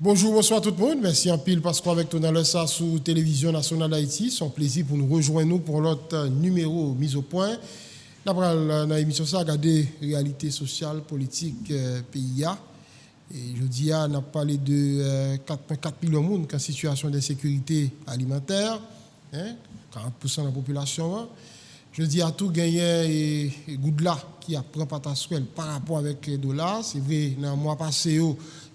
Bonjour, bonsoir tout le monde. Merci en pile parce qu'avec toi dans le SA sur Télévision Nationale d'Haïti, c'est un plaisir pour nous rejoindre pour l'autre numéro mise au point. Dans l'émission ça, regarder réalité sociale, politique, PIA. Et je dis, on a parlé de 4,4 millions de monde en situation d'insécurité alimentaire, 40% de la population. Je dis à tout gagner et Goudla qui a pris patassuel par rapport avec le dollar. C'est vrai, dans le mois passé,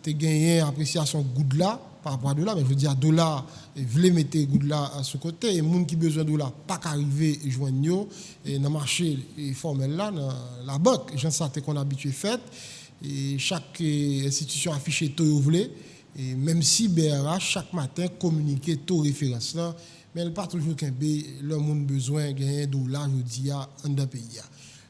tu as gagné appréciation Goudla par rapport à dollar, mais je veux dire, dollar, voulait mettre Goudla à ce côté, et les gens qui ont besoin de dollar, pas qu'arriver et joindre et dans le marché formel là, dans la banque, j'en sais qu'on a habitué fait, et chaque institution affiche taux ouvlé, et même si BRA, chaque matin, communique taux référence là, mais elle pas toujours qu'un le monde besoin de gagner dollar, je dis, en d'un pays.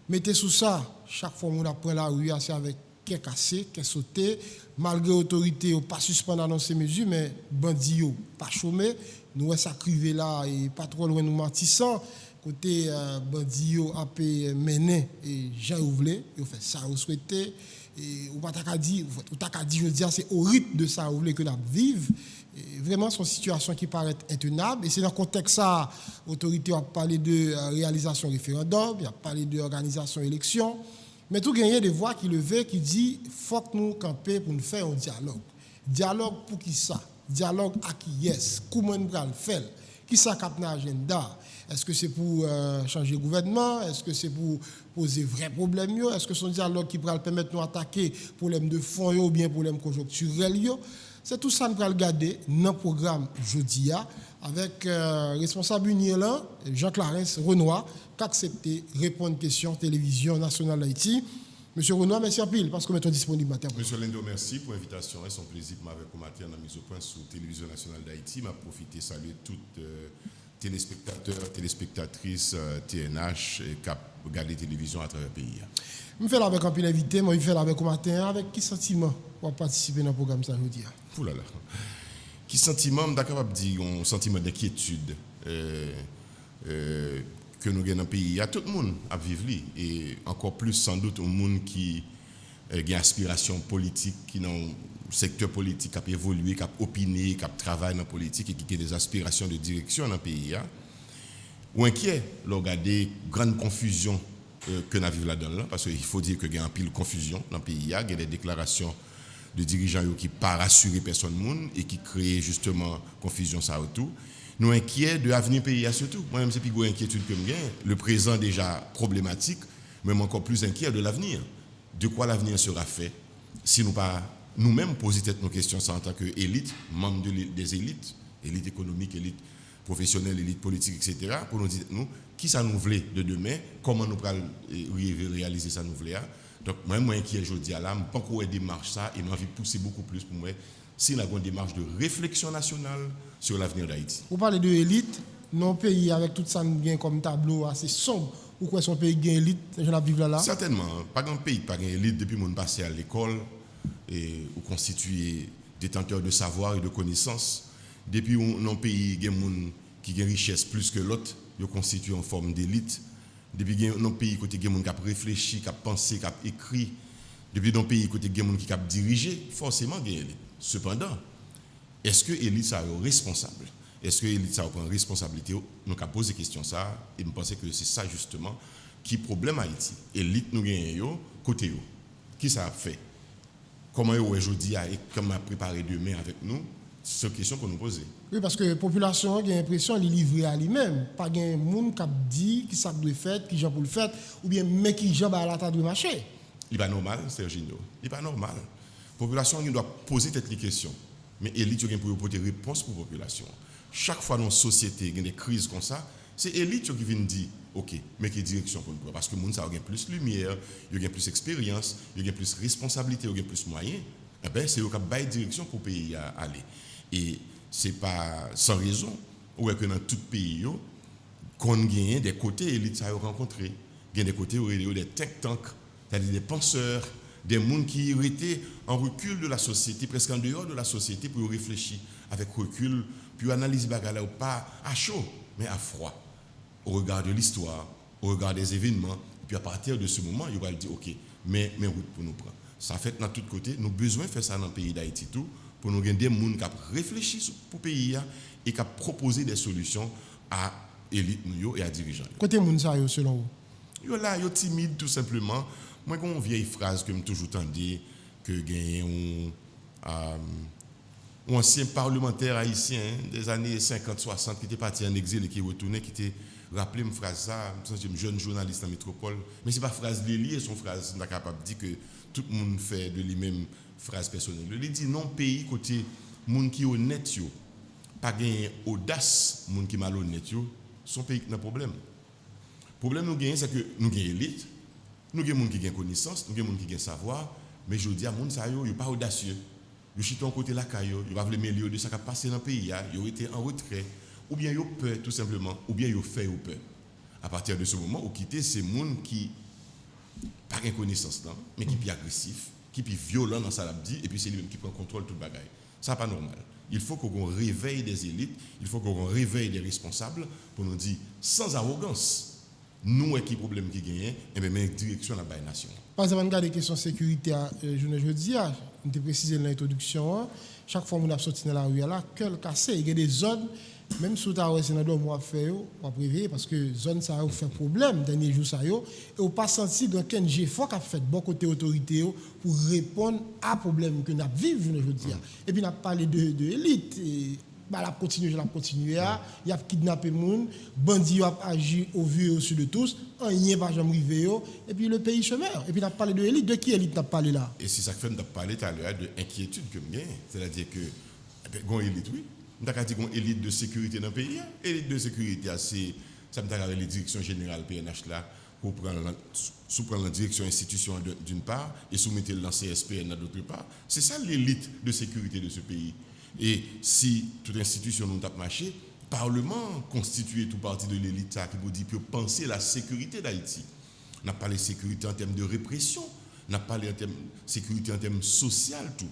Mettez sous ça, chaque fois qu'on apprend la rue, c'est avec qui est cassé, qui est sauté, malgré l'autorité, on pas suspendre dans ces mesures, mais bandits pas chômé, nous ça crivé là et pas trop loin nous mentissant, côté bandits a mené et Jean Ouvlé, il fait ça vous souhaitez et ou pas ta dit, ou ta dit je veux dire c'est au rythme de ça Ouvlé que nous vivons. Vraiment, c'est une situation qui paraît intenable. Et c'est dans ce contexte ça, l'autorité a parlé de réalisation référendum, il a parlé d'organisation élection. Mais tout gagner des voix qui levaient, qui dit faut que nous camper pour nous faire un dialogue. Dialogue pour qui ça? Dialogue à qui yes? Comment nous allons le faire? Qui ça capte dans l'agenda? Est-ce que c'est pour changer le gouvernement? Est-ce que c'est pour poser vrais problèmes? Est-ce que c'est un dialogue qui pourra permettre de nous attaquer problèmes de fond ou bien problèmes conjoncturels? C'est tout ça que nous allons regarder dans le programme jeudi avec responsable union Jean-Clarence Renoir qui a accepté de répondre aux questions Télévision Nationale d'Haïti. Monsieur Renoir, merci à pile parce que nous sommes disponibles matin. Monsieur Lendo, merci pour l'invitation. C'est un plaisir pour m'avoir commenté dans la mise au point sur Télévision Nationale d'Haïti. Je profite de saluer tous téléspectateurs, téléspectatrices TNH qui regardent la télévision à travers le pays. Je fais avec un peu l'invité, je fais avec au matin. Avec qui sentiment pour participer dans le programme ça aujourd'hui? Ouh là là. Qui sentiment, je suis capable de dire un sentiment d'inquiétude que nous avons dans le pays. Il y a tout le monde à vivre et encore plus sans doute un monde qui a une aspiration politique, qui dans le secteur politique, qui a évolué, qui a opiné, qui a travaillé dans la politique et qui a des aspirations de direction dans le pays. Ou inquiet, regarder grande confusion que nous vivons là-dedans, parce qu'il faut dire qu'il y a un pile de confusion dans le pays. Il y a des déclarations de dirigeants qui ne pas rassurer personne monde et qui créent justement confusion ça autour. Nous inquiets de l'avenir pays surtout. Moi-même, c'est plus une inquiétude que j'ai. Le présent déjà problématique, mais encore plus inquiet de l'avenir. De quoi l'avenir sera fait si nous pas nous-mêmes poser nos questions ça en tant qu'élite, membres des élites, élite économique, élite professionnelle, élite politique, etc., pour nous dire nous qui ça nous voulait de demain, comment nous allons réaliser ça nous voulait. Donc moi inquiet aujourd'hui là, je pense qu'on démarche ça et j'ai envie de pousser beaucoup plus pour moi. Si nous avons une démarche de réflexion nationale sur l'avenir d'Haïti. Vous parlez de élite, non pays avec tout ça nous comme tableau assez sombre. Ou quoi son pays gagne élite, je la vivre là? Certainement, pas un pays pas gagne élite depuis mon passé à l'école et ou constitué détenteur de savoir et de connaissances. Depuis un pays qui a une richesse plus que l'autre, il constitue en forme d'élite. Depuis un pays côté qui a réfléchi, qui a pensé, qui a écrit. Depuis un pays côté qui a dirigé, forcément gagne élite. Cependant, est-ce que l'élite a une responsable? Est-ce que l'élite a une responsabilité? Nous avons posé la question ça et nous pensons que c'est ça justement qui est le problème à Haïti. L'élite nous gagne côté yo. Qui ça a fait? Comment aujourd'hui et comment a préparé demain avec nous? C'est une question qu'on nous pose. Oui, parce que la population a l'impression de livrer à lui-même. Pas de monde qui dit qui ça doit faire, qui j'en pour le faire, ou bien mais qui j'en à la table de marché. Il n'est pas normal, Sergino. Il n'est pas normal. La population doit poser cette question. Mais l'élite doit apporter des réponses pour la population. Chaque fois dans la société, il y a des crises comme ça, c'est l'élite qui vient dire OK, mais quelle direction pour nous? Parce que le monde a plus de lumière, il y a plus d'expérience, il y a plus de responsabilité, il y a plus de moyens. Eh bien, c'est eux qui ont une direction pour le pays à aller. Et ce n'est pas sans raison que dans tout pays, qu'on gagne des côtés élites à rencontrer. Il y a des côtés où il y a des think tanks, c'est-à-dire des penseurs, des gens qui étaient en recul de la société, presque en dehors de la société, pour réfléchir avec recul, puis analyser les choses pas à chaud, mais à froid. au regard de l'histoire, au regard des événements. Et puis à partir de ce moment, il va dire, ok, mais route pour nous prendre. Ça fait dans tous côtés, nous avons besoin de faire ça dans le pays d'Haïti tout, pour nous gagner des gens qui réfléchissent pour le pays et qui proposent des solutions à l'élite et à les dirigeants. Côté moun ça, selon vous? Yo là, yo timide tout simplement. Moi, j'ai une vieille phrase que je toujours entendu que gagne un ancien parlementaire haïtien des années 50-60 qui était parti en exil et qui est retourné, qui était rappelé une phrase ça, je suis jeune journaliste en métropole, mais c'est pas phrase de lui, son phrase on est capable de dire que tout le monde fait de lui-même phrase personnelle. Il dit non pays côté monde qui honnête yo, pas gain audace, monde qui malhonnête yo, son pays qui a un problème. Le problème nous gagnons, c'est que nous gagnons élite, nous gagnons des gens qui ont connaissance, nous gagnons des gens qui ont savoir, mais je dis à les gens qui ne sont pas audacieux. Ils sont à côté de la caille, ils ne veulent pas mêler de ce qui a passé dans le pays, ils ont été en retrait, ou bien ils ont peur tout simplement, ou bien ils ont fait peur. À partir de ce moment, ils quittent ces gens qui n'ont pas de connaissance, mais qui sont agressifs, qui sont violents dans sa dit, et puis c'est lui-même qui prend le contrôle de toute bagaille. Ça n'est pas normal. Il faut qu'on réveille des élites, il faut qu'on réveille des responsables pour nous dire sans arrogance. Nous, qui problème qui gagne, et bien, direction de la nation. Par exemple, on regarde les questions de sécurité, je dis, on te précisé dans l'introduction, chaque fois qu'on a sorti dans la rue, là, cœur cassé, il y a des zones, même si tu as sénateur, on va faire, on va prévenir, parce que zone ça a fait problème, dernier jour ça, et on n'a pas senti qu'un effort qu'a fait bon côté autorité pour répondre à problème que nous vivons, je dis. Et puis, on a parlé de l'élite. Bah, la continuer, il y a kidnappé les gens, bandits ont agi au vu et au su de tous, rien pas jamais arrivé, et puis le pays se meurt. Et puis on a parlé de l'élite, de qui élite n'a parlé là? Et c'est ça que fait nous parler tout à l'heure de inquiétude que j'ai, c'est-à-dire que une élite, oui, on a dit qu'on élite de sécurité dans le pays, élite de sécurité, c'est ça me dit les directions générales PNH là pour prendre la direction institution d'une part et soumettre dans CSPN d'autre part. C'est ça l'élite de sécurité de ce pays. Et si toute institution nous tape marché, le Parlement constitué tout parti de l'élite qui vous dit pour penser la sécurité d'Haïti. On n'a pas les sécurité en termes de répression, on n'a pas les sécurité en termes social tout.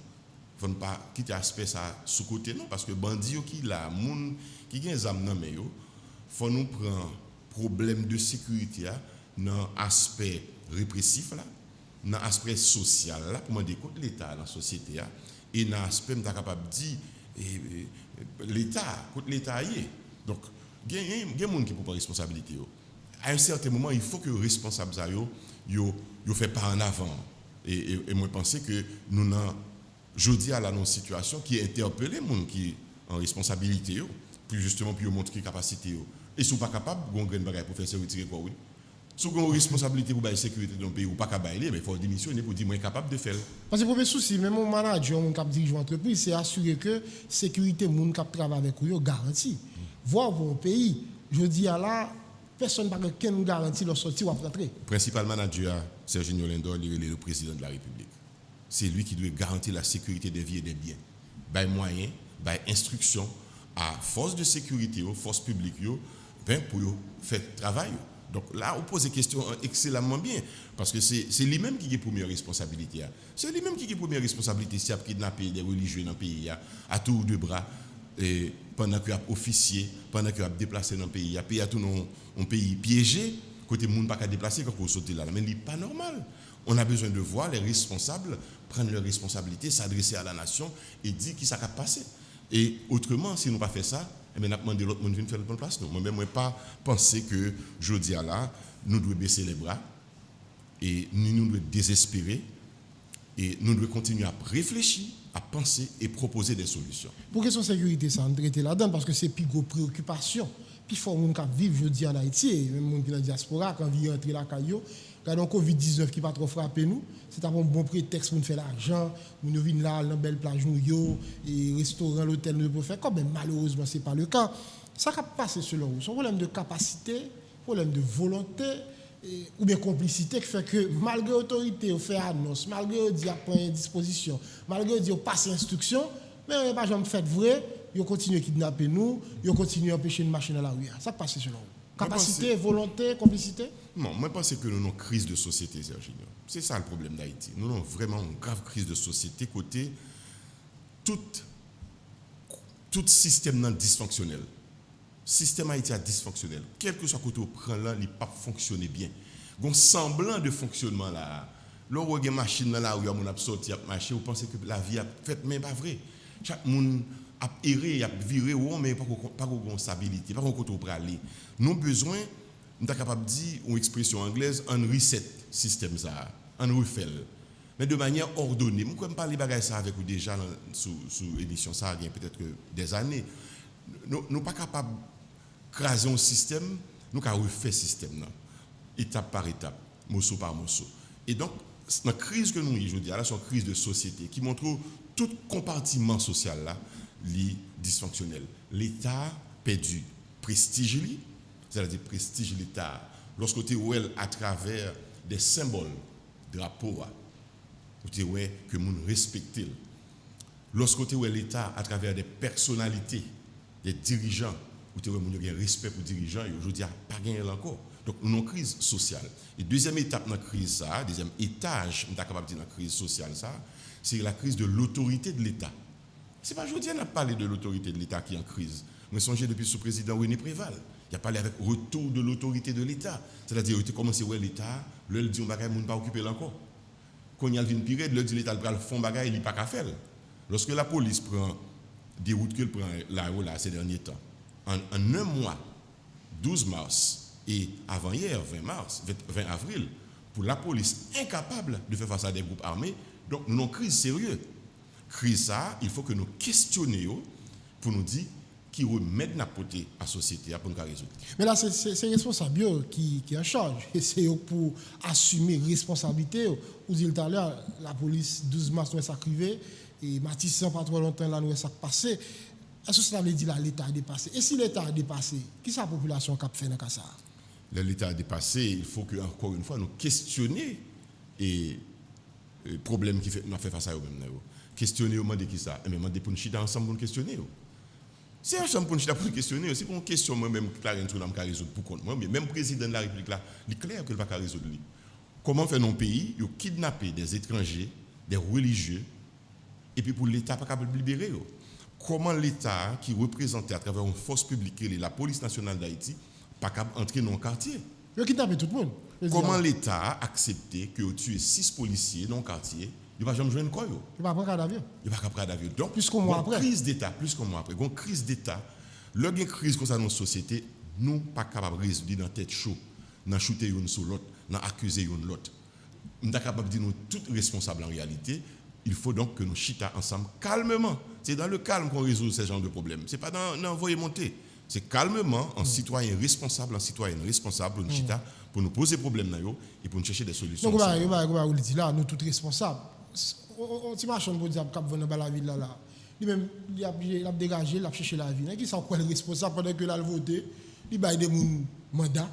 Il ne faut pas quitter l'aspect ça sous côté non parce que bandits qui là, moun qui gagne zam nan mais yo, faut nous prendre problème de sécurité dans aspect répressif là, dans aspect social là pour demander contre l'état dans la société et dans l'aspect on est capable de dire l'État, contre l'État y est. Donc, il y a des gens qui prennent responsabilité. À un certain moment, il faut que les responsables ne fassent pas en avant. Et moi, je pense que nous avons, jeudi, à une situation qui interpelle les gens qui ont responsabilité, puis justement, pour montrer capacité. Et si vous n'êtes pas capable, vous avez une bagaille pour faire se retirer quoi, oui. Si vous avez une responsabilité pour la sécurité d'un pays ou pas capable, mais il faut démissionner pour dire moi capable de faire. Parce que le premier souci, même mon manager, mon cap dirigeant entreprise, c'est assurer que la sécurité, mon cap travaille avec vous, garantie. Voir pour un pays, je dis à là, personne n'a aucune garantie de sortir ou de rentrer. Le principal manager, Serginho Lindor, il est le président de la République. C'est lui qui doit garantir la sécurité des vies et des biens. By moyen, by instruction à force de sécurité, aux forces publiques, pour faire le travail. Donc là, on pose des questions excellemment bien, parce que c'est lui-même qui a la première responsabilité. C'est lui-même qui a la première responsabilité s'il a kidnappé des religieux dans le pays, à tour de bras, et pendant qu'il y a officier, pendant qu'il y a déplacé dans le pays. Il y a tout un pays piégé, côté monde pas qu'à déplacer quand on saute là. Mais ce n'est pas normal. On a besoin de voir les responsables prendre leurs responsabilités, s'adresser à la nation et dire qui ça a passé. Et autrement, si nous pas fait ça, on a demandé l'autre monde de faire le bonne place. Moi-même, je ne pas penser que jeudi à là, nous devons baisser les bras et nous devons désespérer et nous devons continuer à réfléchir, à penser et proposer des solutions. Pour question de sécurité, ça, on traite là-dedans parce que c'est plus grosse préoccupation. Puis il faut que les gens vivent jeudi en Haïti, même les gens qui sont dans la diaspora, quand ils rentrent dans la caillou, quand le Covid-19 qui va trop frapper nous, c'est un bon prétexte pour nous faire l'argent, nous venons là, dans la belle plage, et restaurant, l'hôtel, nous pouvons faire comme, mais malheureusement, ce n'est pas le cas. Ça va passer selon vous. C'est un problème de capacité, problème de volonté, ou bien complicité qui fait que malgré l'autorité, on fait annonce, malgré on dit prendre disposition, malgré on dit on passe instruction, mais on n'a pas jamais fait vrai, on continue à kidnapper nous, on continue à empêcher une machine à la rue. Ça passe selon vous. Capacité, volonté, complicité? Non, moi je pense que nous avons une crise de société, Serginho. C'est ça le problème d'Haïti. Nous avons vraiment une grave crise de société côté tout système dysfonctionnel. système Haïti est dysfonctionnel. Quel que soit côté on prend là, il n'a pas fonctionné bien. Un semblant de fonctionnement là. Là, où il y a une machine là, où il y a un sorti, vous pensez que la vie a fait, mais pas vrai. Chaque monde a erré, a viré, mais pas de stabilité, pas de côté où aller. Nous avons besoin, nous sommes capables de dire, une expression anglaise, on reset le système, on refait. Mais de manière ordonnée. Je ne peux pas parler de ça avec vous déjà sous l'édition, ça il y a peut-être des années. Nous ne sommes pas capables de craser un système, nous avons refait le système, étape par étape, morceau par morceau. Et donc, dans la crise que nous avons aujourd'hui, c'est une crise de société qui montre tout compartiment social là, dysfonctionnel. L'État perd du prestige, c'est-à-dire prestige de l'État, lorsque tu es à travers des symboles, drapeaux, où tu es que nous respectons. Lorsque tu es l'État à travers des personnalités, des dirigeants, où tu as un respect pour les dirigeants, et aujourd'hui, il n'y a pas gagné encore. Donc, nous avons une crise sociale. Et deuxième étape dans la crise, deuxième étage, on est capable de dire dans la crise sociale, c'est la crise de l'autorité de l'État. Ce n'est pas aujourd'hui qu'on a parlé de l'autorité de l'État qui est en crise. Mais songez depuis ce président René Préval. Il a parlé avec retour de l'autorité de l'État. C'est-à-dire, il a commencé à l'État, il dit qu'on ne va pas occuper encore. Quand il y a une pire, il dit l'État va le fond bagaille, il n'y a pas qu'à faire. Lorsque la police prend des routes qu'elle prend là ces derniers temps, en un mois, 12 mars, et avant-hier, 20 avril, pour la police incapable de faire face à des groupes armés, donc nous avons une crise sérieuse. Crise ça, il faut que nous questionnions pour nous dire qui remet notre côté à la société pour nous résoudre. Mais là, c'est responsable qui est en charge. Et c'est pour assumer responsabilité. Vous dites tout à l'heure, la police, 12 mars, nous est arrivé, et Matissan, pas trop longtemps, là, nous est passé. Est-ce que ça veut dire que l'État a dépassé? Et si l'État a dépassé, qui est la population qui a fait dans ça? L'État a dépassé, il faut que, encore une fois, nous questionnions et problème qui nous fait face à eux-mêmes. Questionner au moment de qui ça? Mais demander pour nous chiter ensemble pour nous questionner. C'est ensemble pour nous chiter pour nous questionner. C'est pour une question, moi-même, Clarence, je vais résoudre pour compte. Moi, mais même le président de la République, là, il est clair qu'il ne va pas résoudre. Comment faire nos pays, ils kidnapper des étrangers, des religieux, et puis pour l'État, pas capable de libérer. Comment l'État, qui représentait à travers une force publique, la police nationale d'Haïti, pas capable d'entrer dans le quartier? Il a kidnappé tout le monde. Comment l'État a accepté que tuer 6 policiers dans le quartier? Il ne va jamais jouer une quoi? Il ne va pas prendre d'avion. Il ne va pas prendre d'avion. Donc, plus qu'on mois après. Crise d'État, plus qu'on mois après. Une crise d'État. Lorsqu'il y a une crise comme ça dans notre société, nous ne sommes pas capables de résoudre dans la tête chaud, dans shooter une sur l'autre, dans accuser une l'autre. Nous sommes capables de dire nous tous responsables en réalité. Il faut donc que nous chita ensemble calmement. C'est dans le calme qu'on résout ce genre de problème. Ce n'est pas dans l'envoyer monter. C'est calmement, en citoyen responsable, pour nous chita, pour nous poser problème et pour nous chercher des solutions. Donc, vous dites là, nous tous responsables. On t'imagine pour dire qu'il va dans la ville là. Lui-même, il a dégagé, il a cherché la ville. Qui sont quoi les responsables pendant que l'on a voté? Il a des mandats.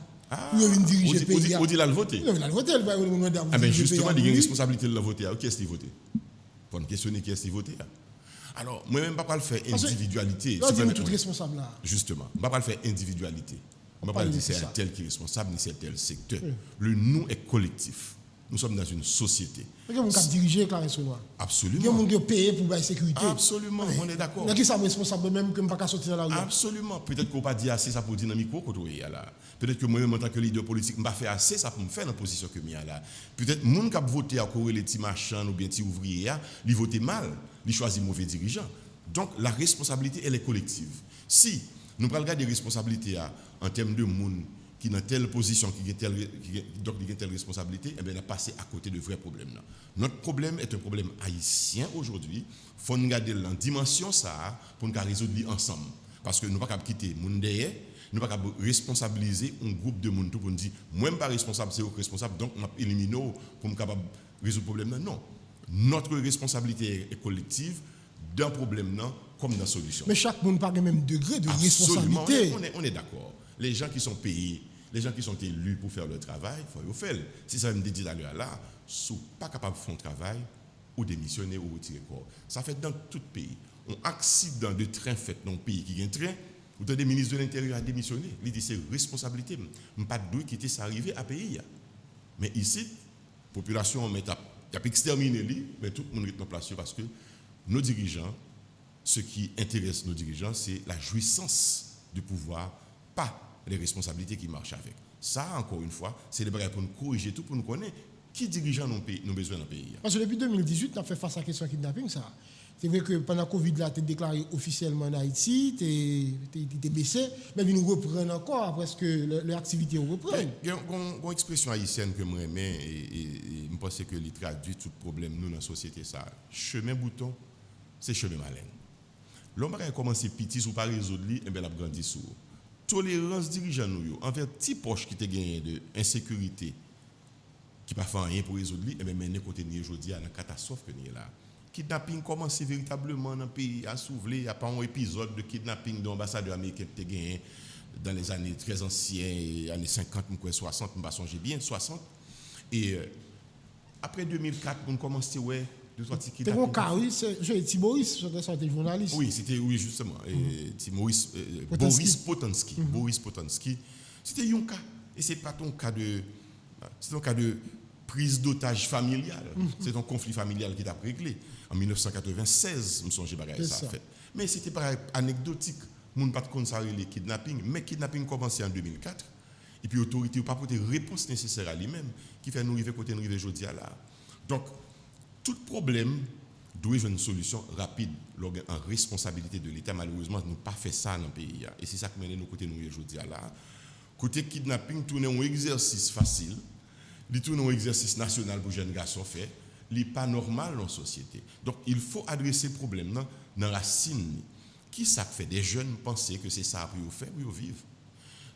Il a dirigé le pays. On dit qu'il a voté. Il a voté, il a un mandat. Mais justement, il y a une responsabilité de la voter. Qui est-ce qui a voté? Pour nous questionner qui est-ce qui a voté. Alors, moi-même, je ne vais pas le faire individualité. C'est tout responsable là. Justement, je ne vais pas le faire individualité. Je ne vais pas dire c'est un tel qui est responsable, ni c'est tel secteur. Le nous est collectif. Nous sommes dans une société. Il y a des gens qui dirigent Clarence Noir. Absolument. Il y a des gens qui payent pour la sécurité. Absolument, on est d'accord. Il y a qui sont responsables même que je ne peux pas sortir dans la rue. Absolument. Peut-être qu'on ne peut pas dire assez ça pour dire dans le micro. Peut-être que moi-même, en tant que leader politique, je ne vais pas faire assez ça pour me faire dans la position que je suis là. Peut-être que les gens qui ont voté à courir les petits marchands ou bien les petits ouvriers, ils votent mal, ils choisissent mauvais dirigeants. Donc la responsabilité, elle est collective. Si nous prenons des responsabilités en termes de monde qui dans telle position, qui a telle responsabilité, eh bien, on a passé à côté de vrais problèmes. Notre problème est un problème haïtien aujourd'hui. Il faut nous garder la dimension ça pour nous résoudre ensemble. Parce que nous ne pouvons pas quitter le monde derrière, nous ne pouvons pas responsabiliser un groupe de monde pour nous dire, moi, je ne suis pas responsable, c'est eux responsable, donc on élimine pour nous résoudre le problème. Non. Notre responsabilité est collective d'un problème comme dans la solution. Mais chaque monde n'a pas le même degré de responsabilité. On est d'accord. Les gens qui sont payés, les gens qui sont élus pour faire leur travail, il faut le faire. Si ça me dit tout à l'heure là, ne sont pas capables de faire un travail, ou démissionner ou retirer corps. Ça fait dans tout pays. Un accident de train fait dans un pays qui a un train, vous avez des ministres de l'Intérieur à démissionner. Il dit c'est responsabilité. Je ne pas de quitter ça arriver à pays. Mais ici, la population a exterminé, mais tout le monde est en place parce que nos dirigeants, ce qui intéresse nos dirigeants, c'est la jouissance du pouvoir pas les responsabilités qui marchent avec. Ça, encore une fois, c'est des bagages pour nous corriger tout, pour nous connaître qui dirigeant nos besoins dans le pays. Parce que depuis 2018, on a fait face à la question de kidnapping, ça. C'est vrai que pendant la Covid, là, tu es déclaré officiellement en Haïti, tu es baissé, mais nous reprenons encore après que l'activité reprend. Il y a une expression haïtienne que moi j'aime et je pense que elle traduit tout problème nous dans la société. Ça. Chemin bouton, c'est chemin malin. L'homme a commencé petit ou pas résoudre, et bien il a grandi sous. Tolérance dirigeant nous envers petit poche qui te gagné de insécurité qui pas fait rien pour résoudre et bien mener côté ni aujourd'hui à la catastrophe que ni là. Kidnapping commence véritablement dans le pays à s'ouvrir, il n'y a pas un épisode de kidnapping d'ambassadeur américain qui gagné dans les années très anciennes, années 50, 60, je me songe bien 60 et après 2004 on commence ouais deux trois tickets. C'était mon cas, oui, c'est Tiboris, c'était journaliste. Oui, c'était oui justement, Boris Potanski. Boris Potanski. C'était un cas et c'est pas ton cas de c'est un cas de prise d'otage familiale. C'est un conflit familial qui t'a réglé en 1996, je me songe ça fait. Mais c'était pas anecdotique. Moun pas de ça les kidnapping, mais kidnapping commencé en 2004 et puis autorité pas porter réponse nécessaire à lui-même qui fait nous arriver côté nous arriver aujourd'hui là. Donc tout problème doit avoir une solution rapide en responsabilité de l'État. Malheureusement, nous n'avons pas fait ça dans le pays. Et c'est ça qui mène nous côté nous aujourd'hui là. Côté kidnapping, tourner un exercice facile, il tourne un exercice national pour les jeunes garçons faire, il n'est pas normal dans la société. Donc il faut adresser le problème dans la racine. Qui ça fait des jeunes penser que c'est ça pour faire, pour vivre?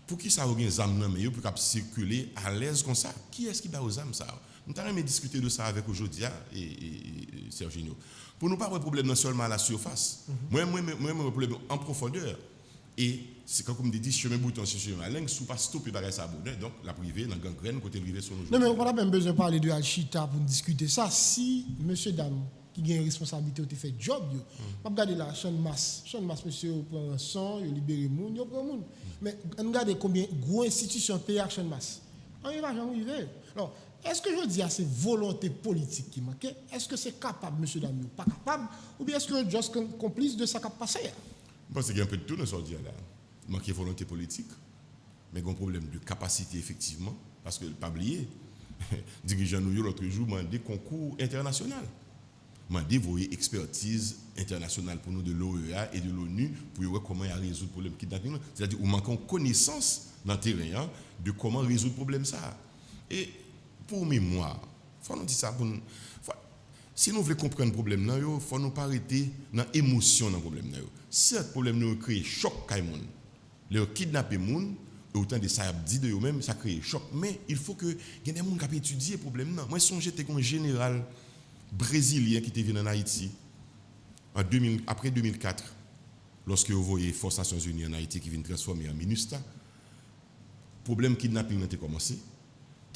Pour qui ça a des âmes dans le pour circuler à l'aise comme ça? Qui est-ce qui bat aux âmes ça? Nous avons discuté de ça avec aujourd'hui et Serginho. Pour nous pas avoir de problème non seulement à la surface. Moi, un problème en profondeur. Et c'est comme je dis, chemin bouton, c'est chemin malin, si pas stopper par ça bonheur, donc la privée, dans la gangrène, côté privé sur nos jours. Non, mais on n'a pas même besoin de parler de Alchita pour discuter ça. Si monsieur, dame, qui a une responsabilité, qui fait job, on regarde là, Sean Mass, monsieur, prend un son, il libère le monde, il prend le monde. Mais on regarde combien de grosses institutions payent Sean Mass. On y va, j'en arrive. Alors, est-ce que je dis à ces volontés politiques qui manquent? Est-ce que c'est capable, monsieur Dami, ou pas capable? Ou bien est-ce que c'est juste complice de ça qui a passé? Je pense qu'il y a un peu de tout dans ce dit là. Il manque de volonté politique, mais il y a un problème de capacité, effectivement, parce que, pas oublier, dirigeant nous l'autre jour, m'a demandé concours international. M'a demandé expertise internationale pour nous de l'OEA et de l'ONU pour voir comment résoudre le problème kidnapping. C'est-à-dire, nous manquons connaissance dans le terrain de comment résoudre le problème ça. Et pour mémoire, il faut nous dire ça. Si nous voulons comprendre le problème, il faut nous pas arrêter dans l'émotion dans le problème. Si le problème nous crée choc, le kidnapper les gens, autant de ça dit de eux-mêmes, ça crée choc. Mais il faut que y ait des gens qui étudier le problème. Moi, j'étais comme un général brésilien qui était venu en Haïti après 2004, lorsque vous voyez les Forces Nations Unies en Haïti qui viennent transformer en MINUSTA. Le problème kidnapping a commencé.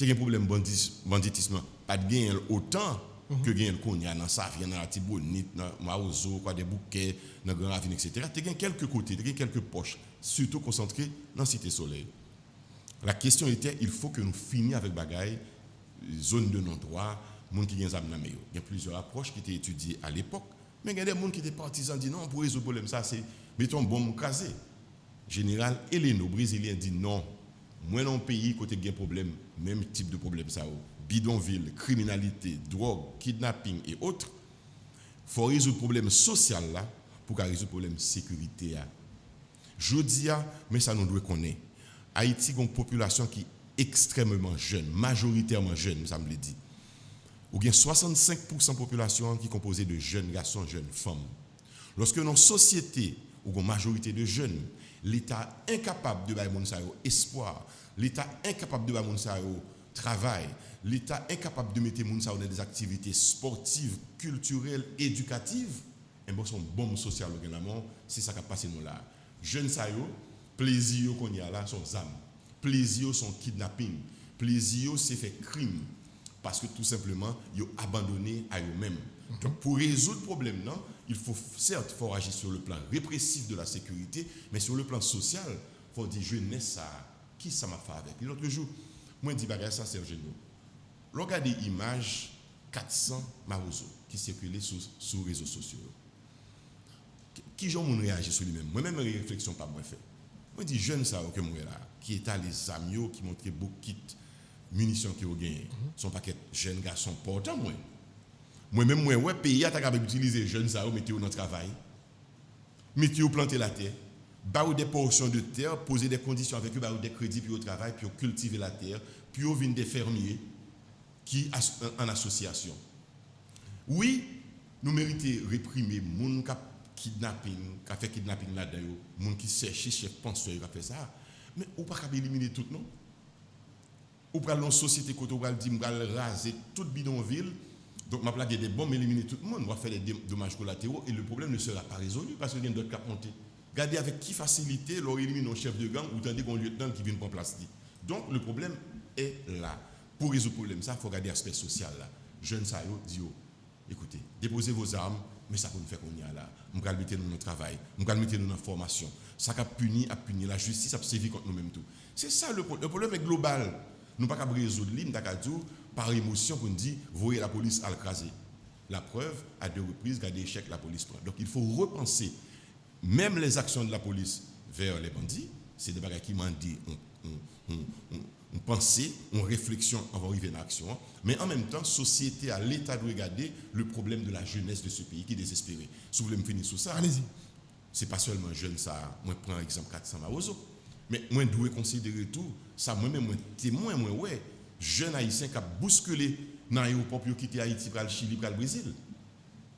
Il y a un problème banditisme, pas de gain autant que gain qu'on y a dans ça, dans la Tibonite, dans Maozo, des bouquets, dans Grand Ravine, etc. Il y a quelques côtés, il y a quelques poches, surtout concentrés dans Cité Soleil. La question était, il faut que nous finissions avec bagaille, zone de non-droit, gens qui ont des âmes dans le Il y a plusieurs approches qui étaient étudiées à l'époque, mais il y a des gens qui étaient partisans disent non, pour résoudre le problème, ça c'est mettons bombe casée. Général Heleno, brésilien, dit non. Moi, dans le pays, côté de problème, même type de problème, ça, bidonville, criminalité, drogue, kidnapping et autres, il faut résoudre le problème social là pour résoudre le problème de sécurité. Je dis, mais ça nous doit connaître. Haïti a une population qui est extrêmement jeune, majoritairement jeune, ça me le dit. Il y a 65% de la population qui est composée de jeunes garçons, jeunes femmes. Lorsque dans une société où une majorité de jeunes, l'État est incapable de donner espoir, l'État est incapable de donner travail, l'État est incapable de mettre les gens dans des activités sportives, culturelles, éducatives, et bon, son bombe sociale, c'est ça qui a passé nous là. Jeunes, plaisir qu'on y a là, sont âmes. Plaisir, son kidnapping. Plaisir, c'est fait crime. Parce que tout simplement, ils ont abandonné à eux-mêmes. Donc, pour résoudre le problème, non, il faut certes faut agir sur le plan répressif de la sécurité, mais sur le plan social, il faut dire jeunesse ça, qui ça m'a fait avec. L'autre jour, moi je dis ça c'est Serginho. Regardez l'image 400 Marozo qui circulait sur les réseaux sociaux. Qui j'en réagit sur lui-même. Moi-même, une réflexion pas moi fait. Moi dis jeunes ça que moi là qui est à les amis qui montre beaucoup kit munitions qui ont gagné. Son paquet jeunes garçons portant moi. Moi-même moi ouais pays a capable utiliser jeunes ça mettez dans le travail. Mettez planter la terre. Ba ou des portions de terre, poser des conditions avec eux, ba ou des crédits puis au travail, puis cultiver la terre, puis au vin des fermiers qui en association. Oui, nous méritons réprimer moun qui kidnapping, qui fait kidnapping là-dedans, moun qui cherche chef penseur qui fait ça. Mais ou pas capable éliminer tout non. Ou pas dans société côté ou pas dire m'gal raser toute bidonville. Donc m'a plaqué des bombes éliminer tout le monde, on va faire des dommages collatéraux et le problème ne sera pas résolu parce qu'il y a d'autres qui monter. Regardez avec qui facilité leur élimine un chef de gang ou tandis qu'on lieutenant qui vient prendre place. Donc le problème est là. Pour résoudre le problème, ça, il faut regarder l'aspect social là. Jeunes, ça, dit, écoutez, déposez vos armes, mais ça peut nous faire qu'on y a là. Nous allons mettre nous dans le travail, nous allons mettre nous dans la formation. Ça a puni, la justice a sévi contre nous-mêmes tout. C'est ça le problème. Le problème est global. Nous ne pouvons pas résoudre l'île, par émotion pour nous dire, voyez la police à l'écraser. La preuve, à 2 reprises, il y a des échecs la police prend. Donc il faut repenser même les actions de la police vers les bandits. C'est des bagages qui m'ont dit, on pensée, on réflexion avant d'arriver dans l'action. Mais en même temps, société à l'État de regarder le problème de la jeunesse de ce pays qui est désespéré. Si vous voulez me finir sur ça, allez-y. C'est pas seulement jeune ça, moi prends l'exemple 400 Marozo. Mais moi je dois considérer tout, ça moi-même moi témoin moi ouais, jeune haïtien qui a bousculé dans l'aéroport pour quitter Haïti pour le Chili pour le Brésil.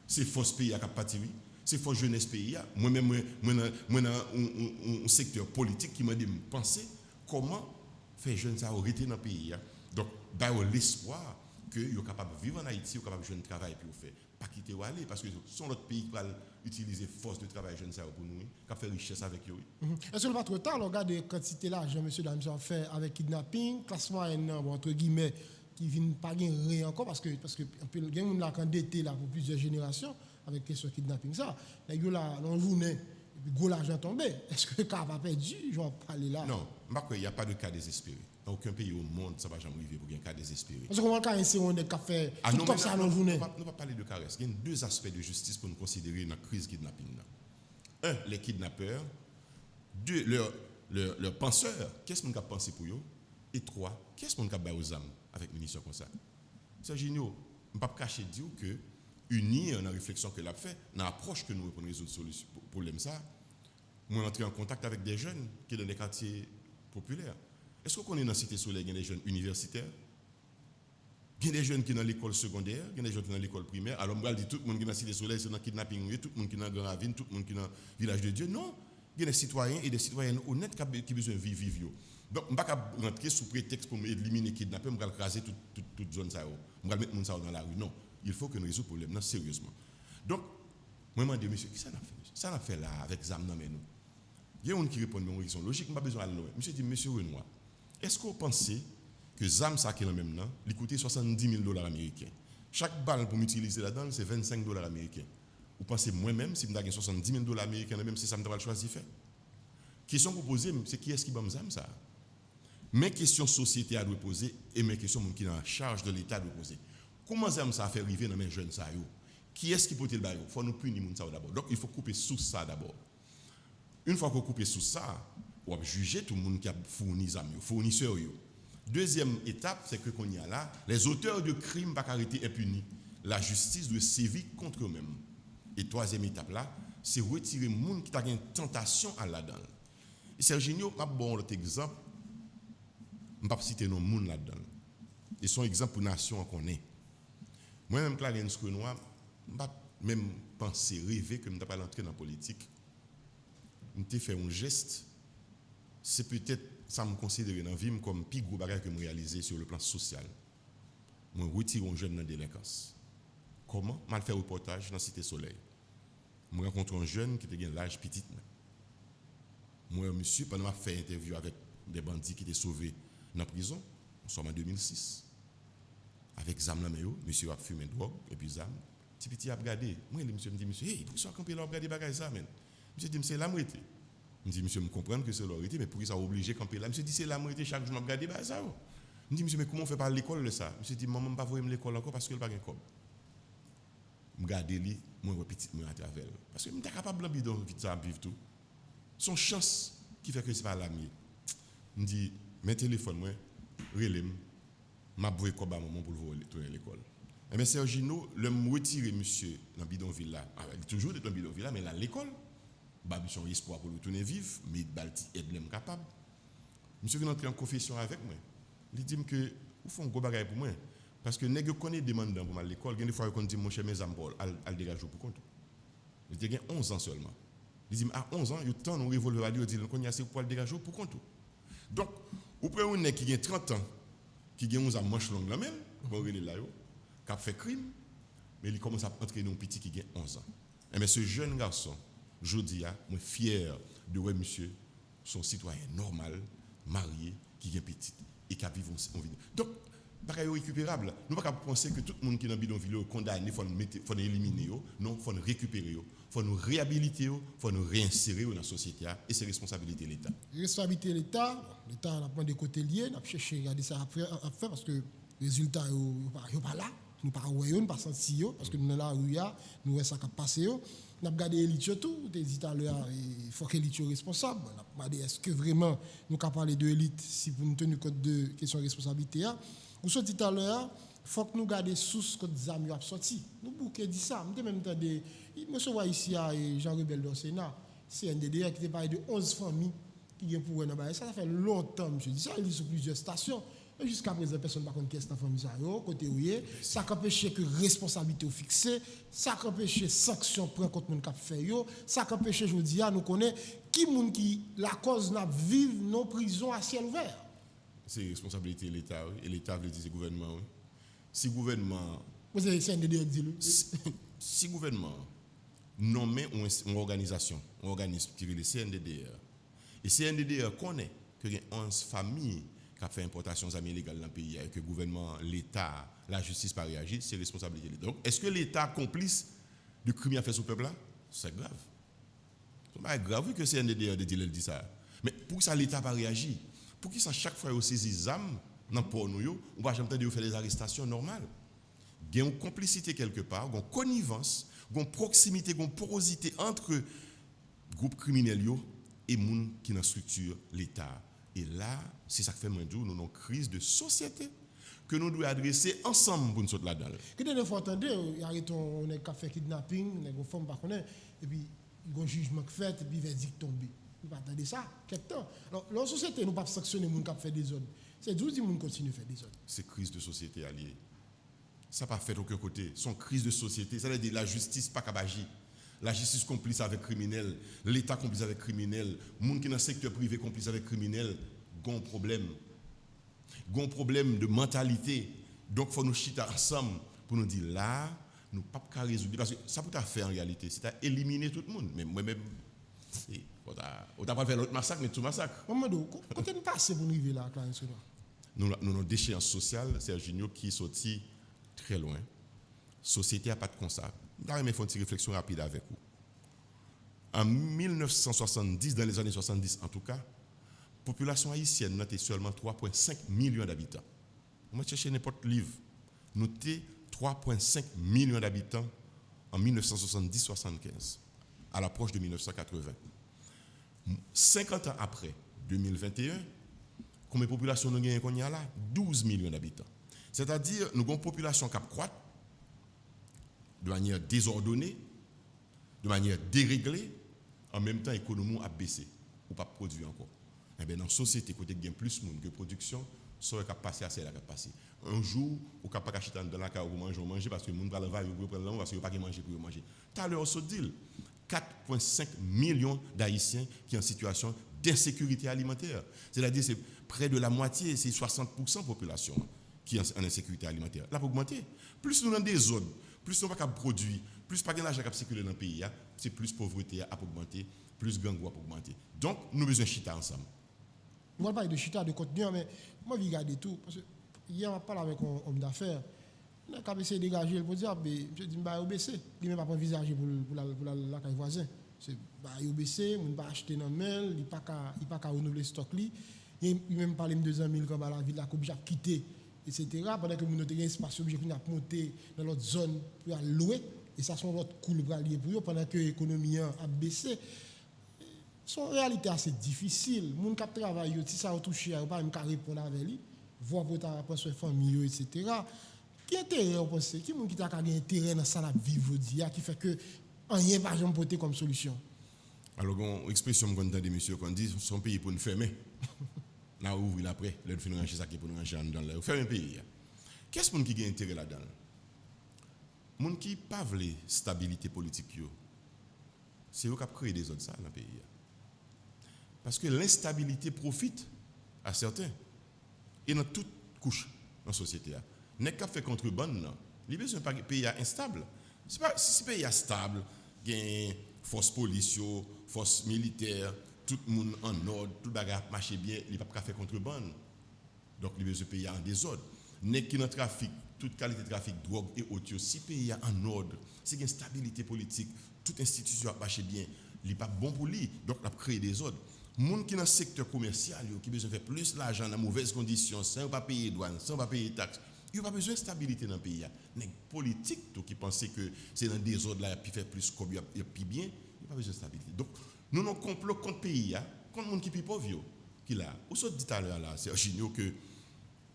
C'est force pays qui a parti. C'est force jeunesse pays. Moi-même moi dans un secteur politique qui m'a dit penser comment faire jeunes ça arrêter dans le pays. Donc bah l'espoir que yo capable vivre en Haïti, yo capable jeune travail puis faire pas quitter ou aller parce que son autre pays qui va utiliser force de travail jeune ça pour nous, qui faire richesse avec eux. Est-ce que le pas trop tard, regardez quantité l'argent monsieur dame ça fait avec kidnapping, classement entre guillemets qui viennent pas gagner rien encore parce que un peu gain on l'a endetté là pour plusieurs générations avec question kidnapping ça. Les gars là dans journée et puis gros l'argent tombé. Est-ce que le cas va perdu, je vais parler là. Non, il n'y a pas de cas désespéré. Dans aucun pays au monde ça va jamais arriver pour un cas désespéré. Parce que comment le cas ici on est fait tout comme ça dans journée. On ne va pas parler de caresse. Il y a 2 aspects de justice pour nous considérer dans la crise kidnapping. 1, les kidnappeurs. 2, leurs penseurs. Qu'est-ce qu'on a pensé pour eux? Et 3, qu'est-ce qu'on a fait aux âmes avec munitions comme ça? C'est génial. On ne peut pas cacher dire que unir dans la réflexion que l'a fait, dans l'approche que nous pour résoudre le problème ça, moi entrer en contact avec des jeunes qui sont dans les quartiers populaires. Est-ce qu'on est dans la Cité Soleil, il y a des jeunes universitaires? Il y a des jeunes qui sont dans l'école secondaire, il y a des jeunes qui sont dans l'école primaire. Alors, on va dire tout le monde qui est dans la Cité Soleil, c'est dans le kidnapping, tout le monde qui est dans Grand Ravine, tout le monde qui est dans le village de Dieu. Non, il y a des citoyens et des citoyennes honnêtes qui ont besoin de vivre. Donc, je ne vais pas rentrer sous prétexte pour éliminer le kidnapping, je vais craser toute zone, je vais mettre les gens dans la rue. Non, il faut que nous résolvions le problème sérieusement. Donc, moi, je me dis, monsieur, qu'est-ce que ça a fait? Ça a fait là avec Zam dans nous. Il y a un qui répond à une question logique, je n'ai pas besoin de loin. Monsieur dit, monsieur Renoir, est-ce que vous pensez que ZAM, ça qui est le même nom, il coûte $70,000 américains? Chaque balle pour m'utiliser là-dedans, c'est $25 américains. Vous pensez moi-même, si je gagne $70,000 américains, même si ça me doit choisir faire? Question que vous posez, c'est qui est-ce qui va ZAM ça? Mes questions société à doit poser et mes questions qui sont en charge de l'État doit poser. Comment ZAM ça a fait arriver dans mes jeunes ça? Qui est-ce qui peut le bail? Il faut nous punir ça d'abord. Donc il faut couper sous ça d'abord. Une fois qu'on coupe sous ça, on va juger tout le monde qui a fourni les amis, fournisseurs. Deuxième étape, c'est que qu'on y a là, les auteurs de crimes ne vont pas arrêter impunis. La justice doit sévir contre eux-mêmes. Et troisième étape là, c'est retirer les gens qui ont une tentation à là-dedans. Et Serginho, je vais bon l'autre exemple. Je ne vais pas citer nos gens là-dedans. Et son exemple pour la nation qu'on est. Moi-même, Clarence Renoir, je ne vais pas même penser, rêver que je ne vais pas entrer dans la politique. Je fait un geste, c'est peut-être ça me considérer dans la vie comme le plus gros bagage que je réalisé sur le plan social. Je retire un jeune dans la délinquance. Comment? Je fais un reportage dans la Cité Soleil. Je rencontre un jeune qui était l'âge petit. Moi, monsieur, pendant que je fais une interview avec des bandits qui étaient sauvés dans la prison, nous sommes en 2006. Avec Zam Lameo, monsieur a fumé drogue, et puis Zam, petit a regardé. Moi, monsieur me dit, monsieur, hey, pour ça qu'on peut regarder des bagages ça, man. Monsieur dit, c'est la moitié. Je dis, monsieur, me comprendre que c'est la moitié, mais pour ça obligé de camper là. Monsieur dit, c'est la moitié, chaque jour, je regarde bah, ça. Je dis, monsieur, mais comment on fait par l'école de ça? Monsieur dit, maman, je ne vais pas voir l'école encore parce qu'elle n'a pas de cob. Je regarde lui, moi, petit, moi, à travers. Parce que je suis capable de vivre ça, vivre tout. Son chance qui fait que c'est pas l'ami. Me dit mes téléphones moi relève m'a boué quoi ba maman pour le tourner l'école. Mais Sergino le me retirer monsieur dans bidonville là, toujours dans bidonville là mais là l'école ba son espoir pour le tourner vivre mais balti aide l'aime capable. Monsieur vient entrer en confession avec moi. Il dit que ou font gros bagaille pour moi parce que nèg connaît demandant pour mal l'école, des fois qu'on dit mon cher mes amis al dégage pour compte. Il était 11 ans seulement. Il dit à 11 ans, il temps on revolver à lui dit qu'on y a c'est pour le dégager pour compte. Donc, ou prenez un nèg qui a 30 ans, qui a 11 ans manche longue là même, bon relé là yo, qui a fait crime, mais il commence à entrer dans un petit qui a 11 ans. Et mais ce jeune garçon, jodi a, moi fier de ouais monsieur, son citoyen normal, marié, qui est petit et qui a vivre en vie. Donc, bagaille récupérable. Nous ne pouvons pas penser que tout le monde qui est dans le bidonville est condamné, il faut éliminer, non, il faut récupérer, il faut nous réhabiliter, il faut nous réinsérer dans la société et c'est responsabilité de l'État. Responsabilité de l'État, l'État n'a pas de côté lié, n'a cherché à regarder ça à faire parce que les résultats sont pas là, nous pas voyons, nous pas senti parce que nous là où il y a, nous voyons ça qui a passé. Nous avons regardé l'élite tout, des dit à l'heure, il faut que l'élite soit responsable. Nous avons demandé est-ce que vraiment nous avons parlé de l'élite si pour nous tenir compte de question de responsabilité. Ou ce tout à l'heure, il faut que nous gardions sous que des amis ont sorti. Nous bouquons dit ça. Nous même entendu, je vois ici à Jean Rebelle au Sénat, c'est un DDR qui parlé de 11 familles qui ont pour eux. Ça fait longtemps, monsieur dit ça, il est sur plusieurs stations. Et jusqu'à présent, personne ne connaît qui est cette famille. Côté où ça empêche que responsabilité fixée, ça empêche sanction prendre contre les gens qui fait ça empêche, je dis, nous connaissons qui la cause n'a vive nos prisons à ciel ouvert. C'est responsabilité de l'État, et l'État veut dire c'est le gouvernement. Si le gouvernement. Vous avez CNDD dit si le gouvernement nomme une organisation, un organisme qui est le CNDDR, et CNDDR connaît qu'il y a 11 familles qui ont fait importation d'amis illégales dans le pays, et que le gouvernement, l'État, la justice pas réagi, c'est responsabilité de l'État. Donc, est-ce que l'État complice du crime à faire sur le peuple là? C'est grave. C'est grave que le CNDDR dit ça. Mais pour ça, l'État pas réagi. Pour que ça, chaque fois, on saisit des armes dans le port, on ne va jamais faire des arrestations normales. Il y a une complicité quelque part, une connivence, une proximité, une porosité entre groupes criminels et les gens qui sont dans la structure, l'État. Et là, c'est ça que fait moins dur, nous avons une crise de société que nous devons adresser ensemble pour nous sortir là-dedans. Que des fois, attendez, il y a un fait kidnapping, une femme par contre, et puis il y a un jugement fait, et puis verdict tombé. Nous ne attendez ça, quelque temps. Alors, dans la société, nous ne pouvons pas sanctionner les gens qui font des zones. C'est 12 gens qui continuent à faire des zones. C'est crise de société alliée. Ça n'a pas fait aucun côté. C'est une crise de société. Ça veut dire la justice pas agir. La justice complice avec criminels, l'État complice avec criminels, les gens qui sont dans le secteur privé complice avec criminels, ils ont un problème. Ils ont un problème de mentalité. Donc, il faut nous chiter ensemble pour nous dire là, nous ne pouvons pas résoudre. Parce que ça peut faire en réalité, c'est à éliminer tout le monde. Mais moi-même, on ne va pas faire l'autre massacre, mais tout massacre. Mamadou, quand nous passons pour nous arriver là, nous avons une déchéance sociale, Serginho, qui est sorti très loin. La société n'a pas de constat. Je vais faire une réflexion rapide avec vous. En 1970, dans les années 70 en tout cas, la population haïtienne n'était seulement 3,5 millions d'habitants. On va chercher n'importe livre. Nous étions 3,5 millions d'habitants en 1970-75, à l'approche de 1980. 50 ans après, 2021, combien de population nous avons là? 12 millions d'habitants. C'est-à-dire, nous avons une population qui croît de manière désordonnée, de manière déréglée, en même temps, l'économie a baissé, ou pas produit encore. Et bien, dans la société, côté il y a plus de monde que production, ça va passer à celle qui passer. Un jour, on ne peut pas acheter dans la cave pour manger parce que les gens ne vont pas prendre parce qu'ils ne peuvent pas manger pour manger. Tout à l'heure, on se dit 4,5 millions d'Haïtiens qui sont en situation d'insécurité alimentaire. C'est-à-dire c'est près de la moitié, c'est 60% de la population qui est en insécurité alimentaire. Là, pour augmenter, plus nous avons des zones, plus nous n'avons pas de produits, plus pas d'argent qui circuler dans le pays, c'est plus pauvreté à augmenter, plus gangue à augmenter. Donc, nous avons besoin de chita ensemble. Moi, je parle de chita, de contenu, mais moi, je regarde tout. Parce que hier, on parle avec un homme d'affaires. On a essayé de dégager pour dire, je dis, je vais baisser. Il ne va pas envisager pour la caille voisin. Il va baisser, il va acheter dans le mail, il ne va pas renouveler le stock. Il même parlé de 200 000 comme à la ville, il a quitté, etc. Pendant que nous avons un espace, il a monté dans l'autre zone pour louer. Et ça, c'est l'autre cool pour aller pour eux pendant que l'économie a baissé. C'est une réalité assez difficile. Les gens qui travaillent, si ça a touché, ils ne peuvent pas répondre avec lui, voir pour ta famille, etc. Qui intérêt, vous pensez? Qui est-ce qui a intérêt dans ça, la vivre, qui fait que rien n'a jamais porté comme solution? Alors, une expression que vous monsieur, qu'on dit, son pays pour nous fermer. Là, ouvrir après, là, nous ranger ça pour nous ranger dans le fermer le pays. Qu'est-ce qui a intérêt là-dedans? Les gens qui ne pas la stabilité politique, c'est eux qui ont créé des autres ça dans le pays. Parce que l'instabilité profite à certains. Et dans toute couche dans la société. N'est qu'à faire contrebande, il y a un pays instable. Si le pays est stable, il y a une force policière, force militaire, tout le monde en ordre, tout le bagage marche bien, il n'y a pas faire contrebande. Donc, il y a un pays en désordre. N'est qu'il y a un trafic, toute qualité de trafic, drogue et autres, si le pays est en ordre, si il y a une stabilité politique, toute institution marche bien, il n'est pas bon pour lui, donc il a créé des ordres. Les gens qui sont dans le secteur commercial, qui ont besoin de faire plus d'argent dans de mauvaises conditions, sans pas payer de douane, sans pas payer de taxes, ils n'ont pas besoin de stabilité dans le pays. Les politiques qui pensent que c'est dans des ordres là, qui fait plus comme il plus bien, ils n'ont pas besoin de stabilité. Donc, nous avons un complot contre le pays, contre les gens qui sont pauvres. Qui là, vous avez dit tout à l'heure, c'est original que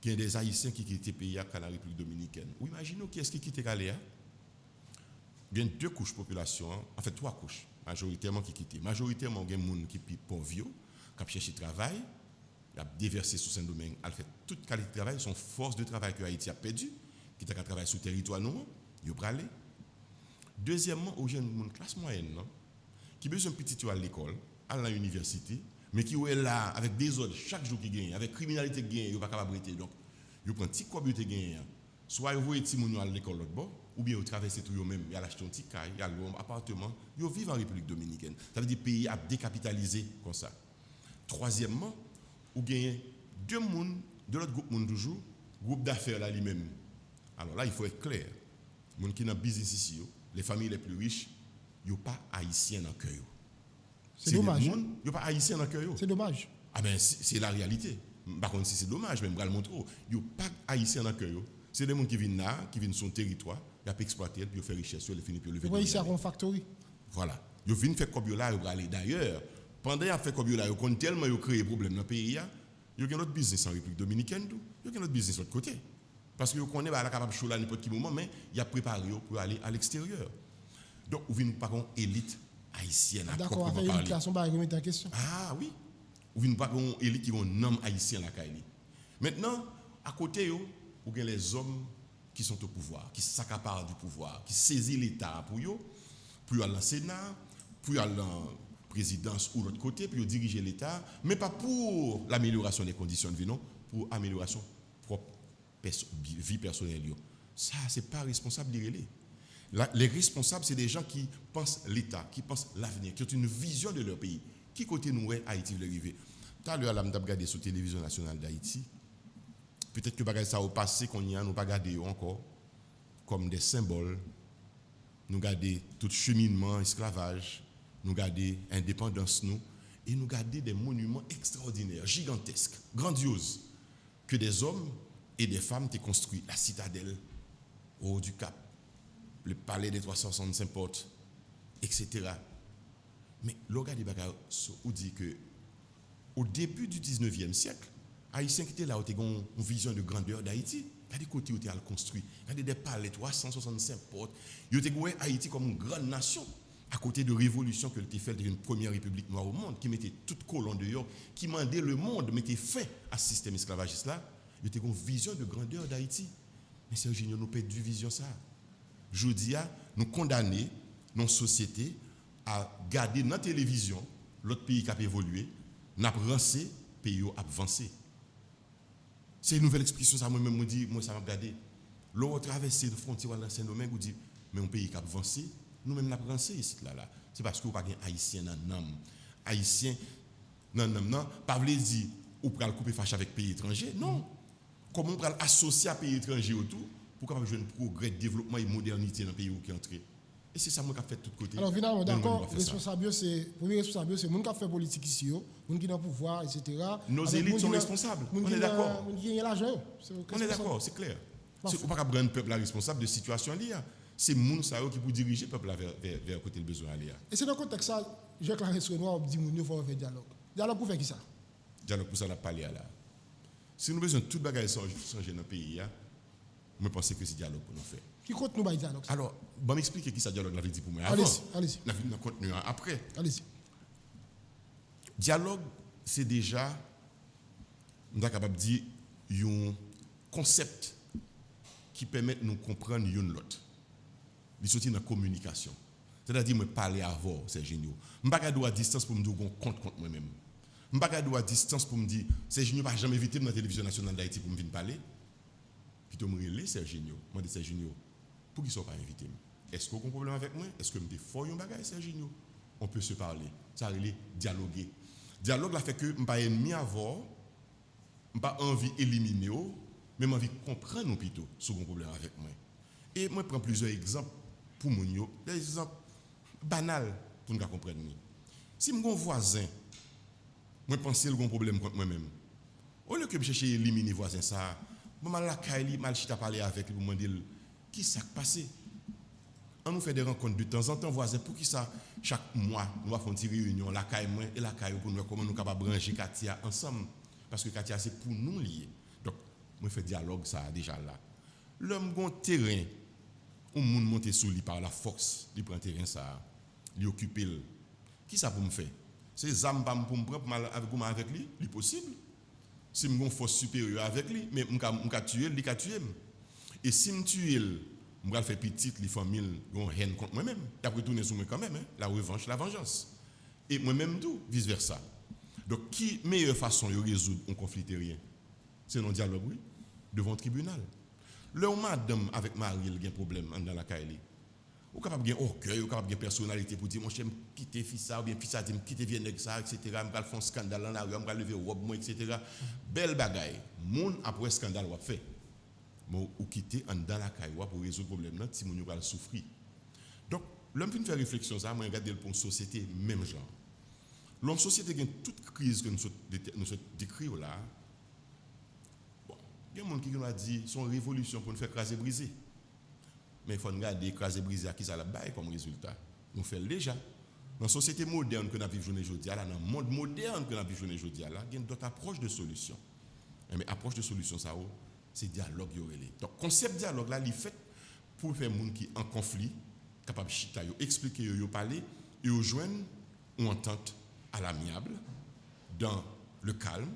il y a des Haïtiens qui quittent le pays à la République dominicaine. Ou imaginez qui est-ce qui quitte Calais. Il y a deux couches de population, en fait trois couches, majoritairement qui quittent. Majoritairement, il y a des gens qui sont pauvres, qui cherchent travail, qui ont déversé sur Saint-Domingue, qui ont fait toute qualité de travail, son force de travail que Haïti a perdu, qui ont travaillé sur le territoire, ils ont aller. Deuxièmement, il y a une classe moyenne, qui a besoin de petit à l'école, à l'université, mais qui est là avec des ordres chaque jour qui gagne, avec criminalité qui gagne, ils ne sont pas capables de arrêter. Donc, ils prennent petit quoi qui gagne. Soit ils voient petit moun à l'école l'autre bord, ou bien ils traversent tout eux-mêmes, ils achètent un petit caille, ils ont un appartement, ils vivent en République dominicaine. Ça veut dire que le pays a décapitalisé comme ça. Troisièmement, ou bien deux moun, de l'autre groupe moun toujours, groupe d'affaires là lui-même. Alors là, il faut être clair. Les gens qui sont dans le business ici, les familles les plus riches, ils n'ont pas haïtiens dans le cœur. C'est dommage. Ils n'ont pas haïtiens dans le cœur. C'est dommage. Ah ben, c'est la réalité. Par contre, si c'est dommage, même, je vais le montrer. Ils n'ont pas haïtiens dans le cœur. C'est des gens qui viennent là, qui viennent sur son territoire, ils ont exploité, puis ils font richesse, ils finissent par le faire. Vous voyez, c'est un factory. Voilà. Ils viennent faire comme là, ils vont aller. D'ailleurs, pendant qu'ils ont fait comme là, ils ont tellement créé des problèmes dans le pays, ils ont un autre business en République dominicaine, ils ont un autre business de l'autre côté. Parce qu'ils connaissent qu'ils sont capables de choisir à n'importe quel moment, mais ils ont préparé pour aller à l'extérieur. Donc, vous venez par contre élite haïtienne. D'accord, avec l'élite, là, son baril remet en question. Ah oui. Vous venez par contre élite qui vont nommer haïtien la Kaili. Maintenant, à côté, vous avez les hommes qui sont au pouvoir, qui s'accaparent du pouvoir, qui saisissent l'État pour aller dans le Sénat, pour aller dans la présidence ou l'autre côté, pour diriger l'État, mais pas pour l'amélioration des conditions de vie, non, pour l'amélioration de propre vie personnelle. Ça, ce n'est pas responsable de les. Les responsables, c'est des gens qui pensent l'État, qui pensent l'avenir, qui ont une vision de leur pays. Qui côté nous est Haïti veut arriver? Tout à l'heure, je me regardé sur la télévision nationale d'Haïti. Peut-être que ça au passé qu'on y a, nous pas regarder encore comme des symboles. Nous garder tout cheminement, esclavage, nous garder indépendance nous et nous garder des monuments extraordinaires, gigantesques, grandioses que des hommes et des femmes ont construit la citadelle au haut du Cap, le palais des 365 portes, etc. Mais le regard des bagages dit que au début du 19e siècle, Haïtiens qui étaient là, ont une vision de grandeur d'Haïti. Il y a des côtés où ils ont construit. Il y a des palais, 365 portes. Ils ont vu Haïti comme une grande nation. À côté de révolution que le fait d'une première république noire au monde, qui mettait toute colonne dehors, qui mandait le monde, mettait fin à ce système esclavagiste là. Ils ont une vision de grandeur d'Haïti. Mais c'est ingénieux, nous perdons de vision ça. Je dis, nous condamner notre société à garder dans la télévision l'autre pays qui a évolué, n'a pas avancé, le pays a avancé. C'est une nouvelle expression, ça moi-même me dit, moi ça m'a regardé. L'on traverse les frontières dans Saint-Domingue, on dit, mais un pays qui a avancé, nous-mêmes nous avancé ici là. C'est parce que vous n'avez pas haïtien dans le nom. Haïtien dans le nom, pas veut dire ou pour couper fâche avec pays étranger. Non. Comment on peut associer à pays étranger autour pour qu'on ait un progrès, développement et modernité dans le pays où qui est entré. Et c'est ça moi qui a fait de tous côtés. Alors finalement, d'accord, le premier responsable, c'est les gens qui fait politique ici, les gens qui ont le pouvoir, etc. Nos élites sont responsables. On est d'accord. On est d'accord, c'est clair. On ne peut pas prendre le peuple responsable de situation liée. C'est moun ça qui pour diriger le peuple vers côté le besoin aller. Et c'est dans le contexte ça, Jacques Clarence Renoir dit qu'il faut faire dialogue. Dialogue pour faire qui ça? Dialogue pour ça on a parlé là. Si nous avons besoin de toute bagaille changer dans le pays, je pense que c'est dialogue pour nous faire. Qui compte nous dialogue? Alors, je vais m'expliquer qui ça dialogue l'avait dit pour moi avant. Allez-y. N'a vu dans contenu après. Allez-y. Dialogue, c'est déjà, on est capable de dire, un concept qui permet de nous comprendre l'un l'autre. Il sortit dans la communication. C'est-à-dire, me parler avant, c'est génial. Je ne peux pas à distance pour me dire qu'on compte contre moi-même. Je ne peux pas à distance pour me dire, c'est génial, je ne vais jamais inviter dans la télévision nationale d'Haïti pour me venir parler. Puis tu me relais, c'est génial. Moi, je dis, c'est génial. Pour qu'ils ne soient pas invités. Est-ce qu'on a un problème avec moi? Est-ce que je me dis, faut un bagage, c'est génial? On peut se parler. Ça veut dire dialoguer. Dialogue, là, fait que je ne suis pas ennemi à voir, je n'ai pas envie d'éliminer, mais j'ai envie de comprendre plutôt ce qu'on a un problème avec moi. Et moi, je prends plusieurs exemples pour moi, des exemples banals pour nous comprendre. Si mon voisin, moi, pense qu'il a un problème contre moi-même, au lieu que je cherche à éliminer voisin, ça, je vais la caille, mal chita parler avec lui pour me dire qui s'est passé. On nous fait des rencontres de temps en temps, voisins, pour qui ça, chaque mois, nous avons une réunion, la caille moi et la caille pour nous voir comment nous sommes capables de brancher Katia ensemble. Parce que Katia, c'est pour nous lier. Donc, moi, je fais dialogue, ça, déjà là. L'homme a un terrain, on monte sous lui par la force, il prend terrain, ça, il occupe. Qui ça pour me faire? C'est Zam pour me prendre avec lui, c'est possible. Si je suis une force supérieure avec lui, mais je vais tuer, il va tuer. Et si je tue, je vais faire petit, les familles ont haine contre moi-même. Et après, tourner sur moi quand même, hein? La revanche, la vengeance. Et moi-même, tout, vice-versa. Donc, qui meilleure façon de résoudre un conflit terrien? C'est un dialogue, oui, devant le tribunal. Là où madame avec Marie, il y a un problème dans la caille. Ou capable de orgueil, ou capable de personnalité pour dire, mon cher, quitter fils ça, ou bien fils ça, quitter vienne avec ça, etc. Je vais faire un scandale dans la rue, je vais lever robe, moi, etc. Belle bagaille. Moun après scandale, ou fait. Ou quitter dans la caille pour résoudre le problème, si moun va souffrir. Donc, l'homme vient faire réflexion, ça, moi, regarder pour une société, même genre. L'homme société qui a toute crise que nous décrivons là, bon, il y a des gens qui nous dit son révolution pour nous faire craser briser. Mais il faut regarder écraser briser à qui ça la baille comme résultat. Nous faisons déjà. Dans la société moderne que nous vivons aujourd'hui, dans le monde moderne que nous vivons aujourd'hui, il y a d'autres approches de solutions. Mais approche de solution, ça, c'est dialogue. Donc, concept dialogue, là, il est fait pour faire des gens qui sont en conflit, capables de expliquer, de parler, et de joindre une entente à l'amiable, dans le calme,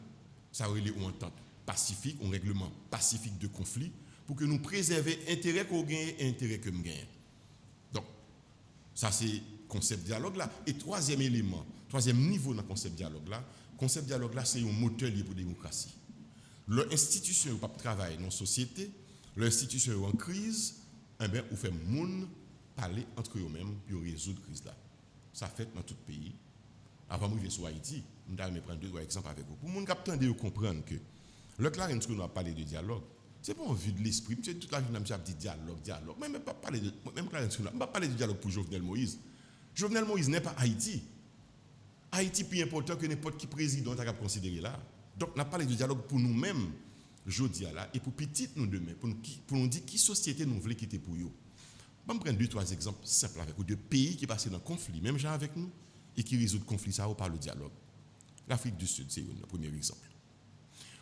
ça veut dire une entente pacifique, un règlement pacifique de conflit, pour que nous préservions l'intérêt qu'on gagne et l'intérêt que nous gagnons. Donc, ça c'est le concept dialogue là. Et troisième élément, troisième niveau dans le concept dialogue là, c'est un moteur lié pour la démocratie. L'institution ne peut pas travailler dans la société, l'institution est en crise, eh bien, on fait moun parler entre eux-mêmes pour résoudre la crise là. Ça fait dans tout le pays. Avant de venir sur Haïti, je vais prendre deux exemples avec vous. Pour les gens qui comprendre que le Clarence nous a parlé de dialogue, c'est pas en vue de l'esprit. Toute la vie, je dit dialogue. Mais je ne pas parler de même Clarence, je ne pas parler de dialogue pour Jovenel Moïse. Jovenel Moïse n'est pas Haïti. Haïti est plus important que n'importe qui président a considéré là. Donc, on a parlé de dialogue pour nous-mêmes, jeudi là, et pour petit nous demain, pour nous dire qui société nous voulons quitter pour eux. Je vais prendre deux, trois exemples simples avec vous, de pays qui passent dans le conflit, même gens avec nous, et qui résoudent le conflit ça par le dialogue. L'Afrique du Sud, c'est le premier exemple.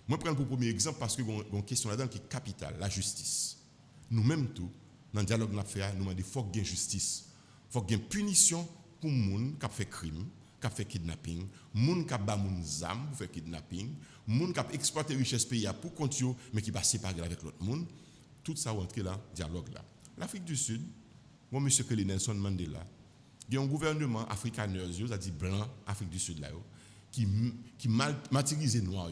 Moi, je prends pour premier exemple parce que y a une question là-dedans qui est capitale, la justice. Nous-mêmes, tout, dans le dialogue que nous faisons, nous demandons qu'il faut qu'il y ait justice. Il faut qu'il y ait une punition pour les gens qui ont fait crime, qui ont fait kidnapping, les gens qui ont fait des armes pour faire kidnapping, les gens qui ont exploité la richesse pays pour continuer, mais qui ne sont pas séparés avec l'autre monde. Tout ça rentre dans le dialogue là. L'Afrique du Sud, moi, M. Kelly Nelson Mandela, il y a un gouvernement africaner, c'est-à-dire blanc, Afrique du Sud, là, qui martyrise les Noirs,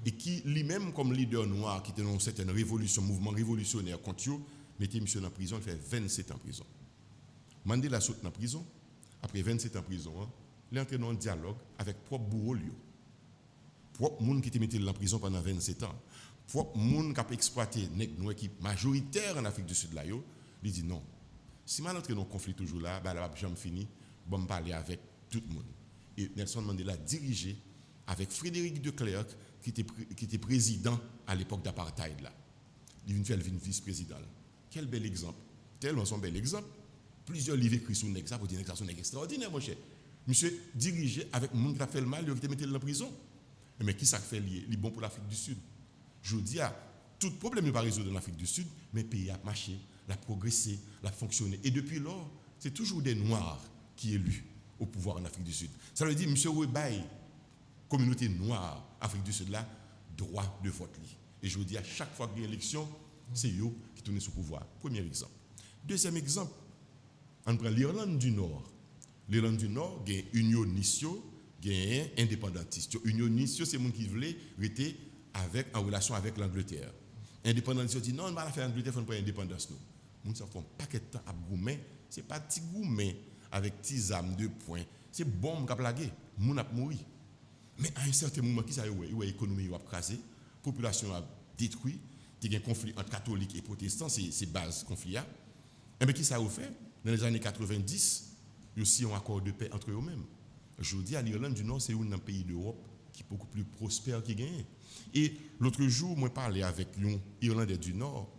et qui, lui-même, comme leader noir, qui était dans une certaine révolution, mouvement révolutionnaire contre eux, mettait monsieur en prison, il fait 27 ans en prison. Mandela saute en prison, après 27 ans en prison, il est entré dans un dialogue avec propre bourreau, propre monde qui était mis en prison pendant 27 ans, propre monde qui a exploité une équipe majoritaire en Afrique du Sud, là, il dit non. Si je suis dans un conflit toujours là, je vais jamais fini, je vais parler avec tout le monde. Et Nelson Mandela dirigé avec Frédéric de Klerk, qui était président à l'époque d'apartheid là. Il vient faire le vice-président. Quel bel exemple. tellement son bel exemple. Plusieurs livres écrits sur Nexa pour dire Nexa son extraordinaire, mon cher. Monsieur dirigé avec le monde qui a fait le mal, il a été mis en prison. Mais qui ça fait lié? Il est bon pour l'Afrique du Sud. Je dis à tout problème n'est pas résolu dans l'Afrique du Sud, mais le pays a marché, l'a progressé, l'a fonctionné. Et depuis lors, c'est toujours des Noirs qui élus au pouvoir en Afrique du Sud. Ça veut dire, monsieur Ouebaï, communauté noire, Afrique du Sud là, droit de vote. Et je vous dis, à chaque fois qu'il y a une élection, c'est eux qui tournent sous pouvoir. Premier exemple. Deuxième exemple, on prend l'Irlande du Nord. L'Irlande du Nord, il y a unioniste, il y a indépendantiste. Unioniste, c'est les gens qui voulaient rester en relation avec l'Angleterre. Indépendantiste dit non, on va la faire l'Angleterre, il faut prendre l'indépendance. Nous avons un paquet de temps à goumer. Ce n'est pas petit goumer avec petits âmes de poing. C'est bombe qui a plagué. Moun a mouru. Mais à un certain moment, qui ça y est, l'économie a crasé, la population a détruit, il y a un conflit entre catholiques et protestants, c'est base conflit. Et bien, qui ça a fait? Dans les années 90, il y a aussi un accord de paix entre eux-mêmes. Je vous dis, à l'Irlande du Nord, c'est un pays d'Europe qui est beaucoup plus prospère qui gagne. Et l'autre jour, moi, parlais avec un Irlandais du Nord.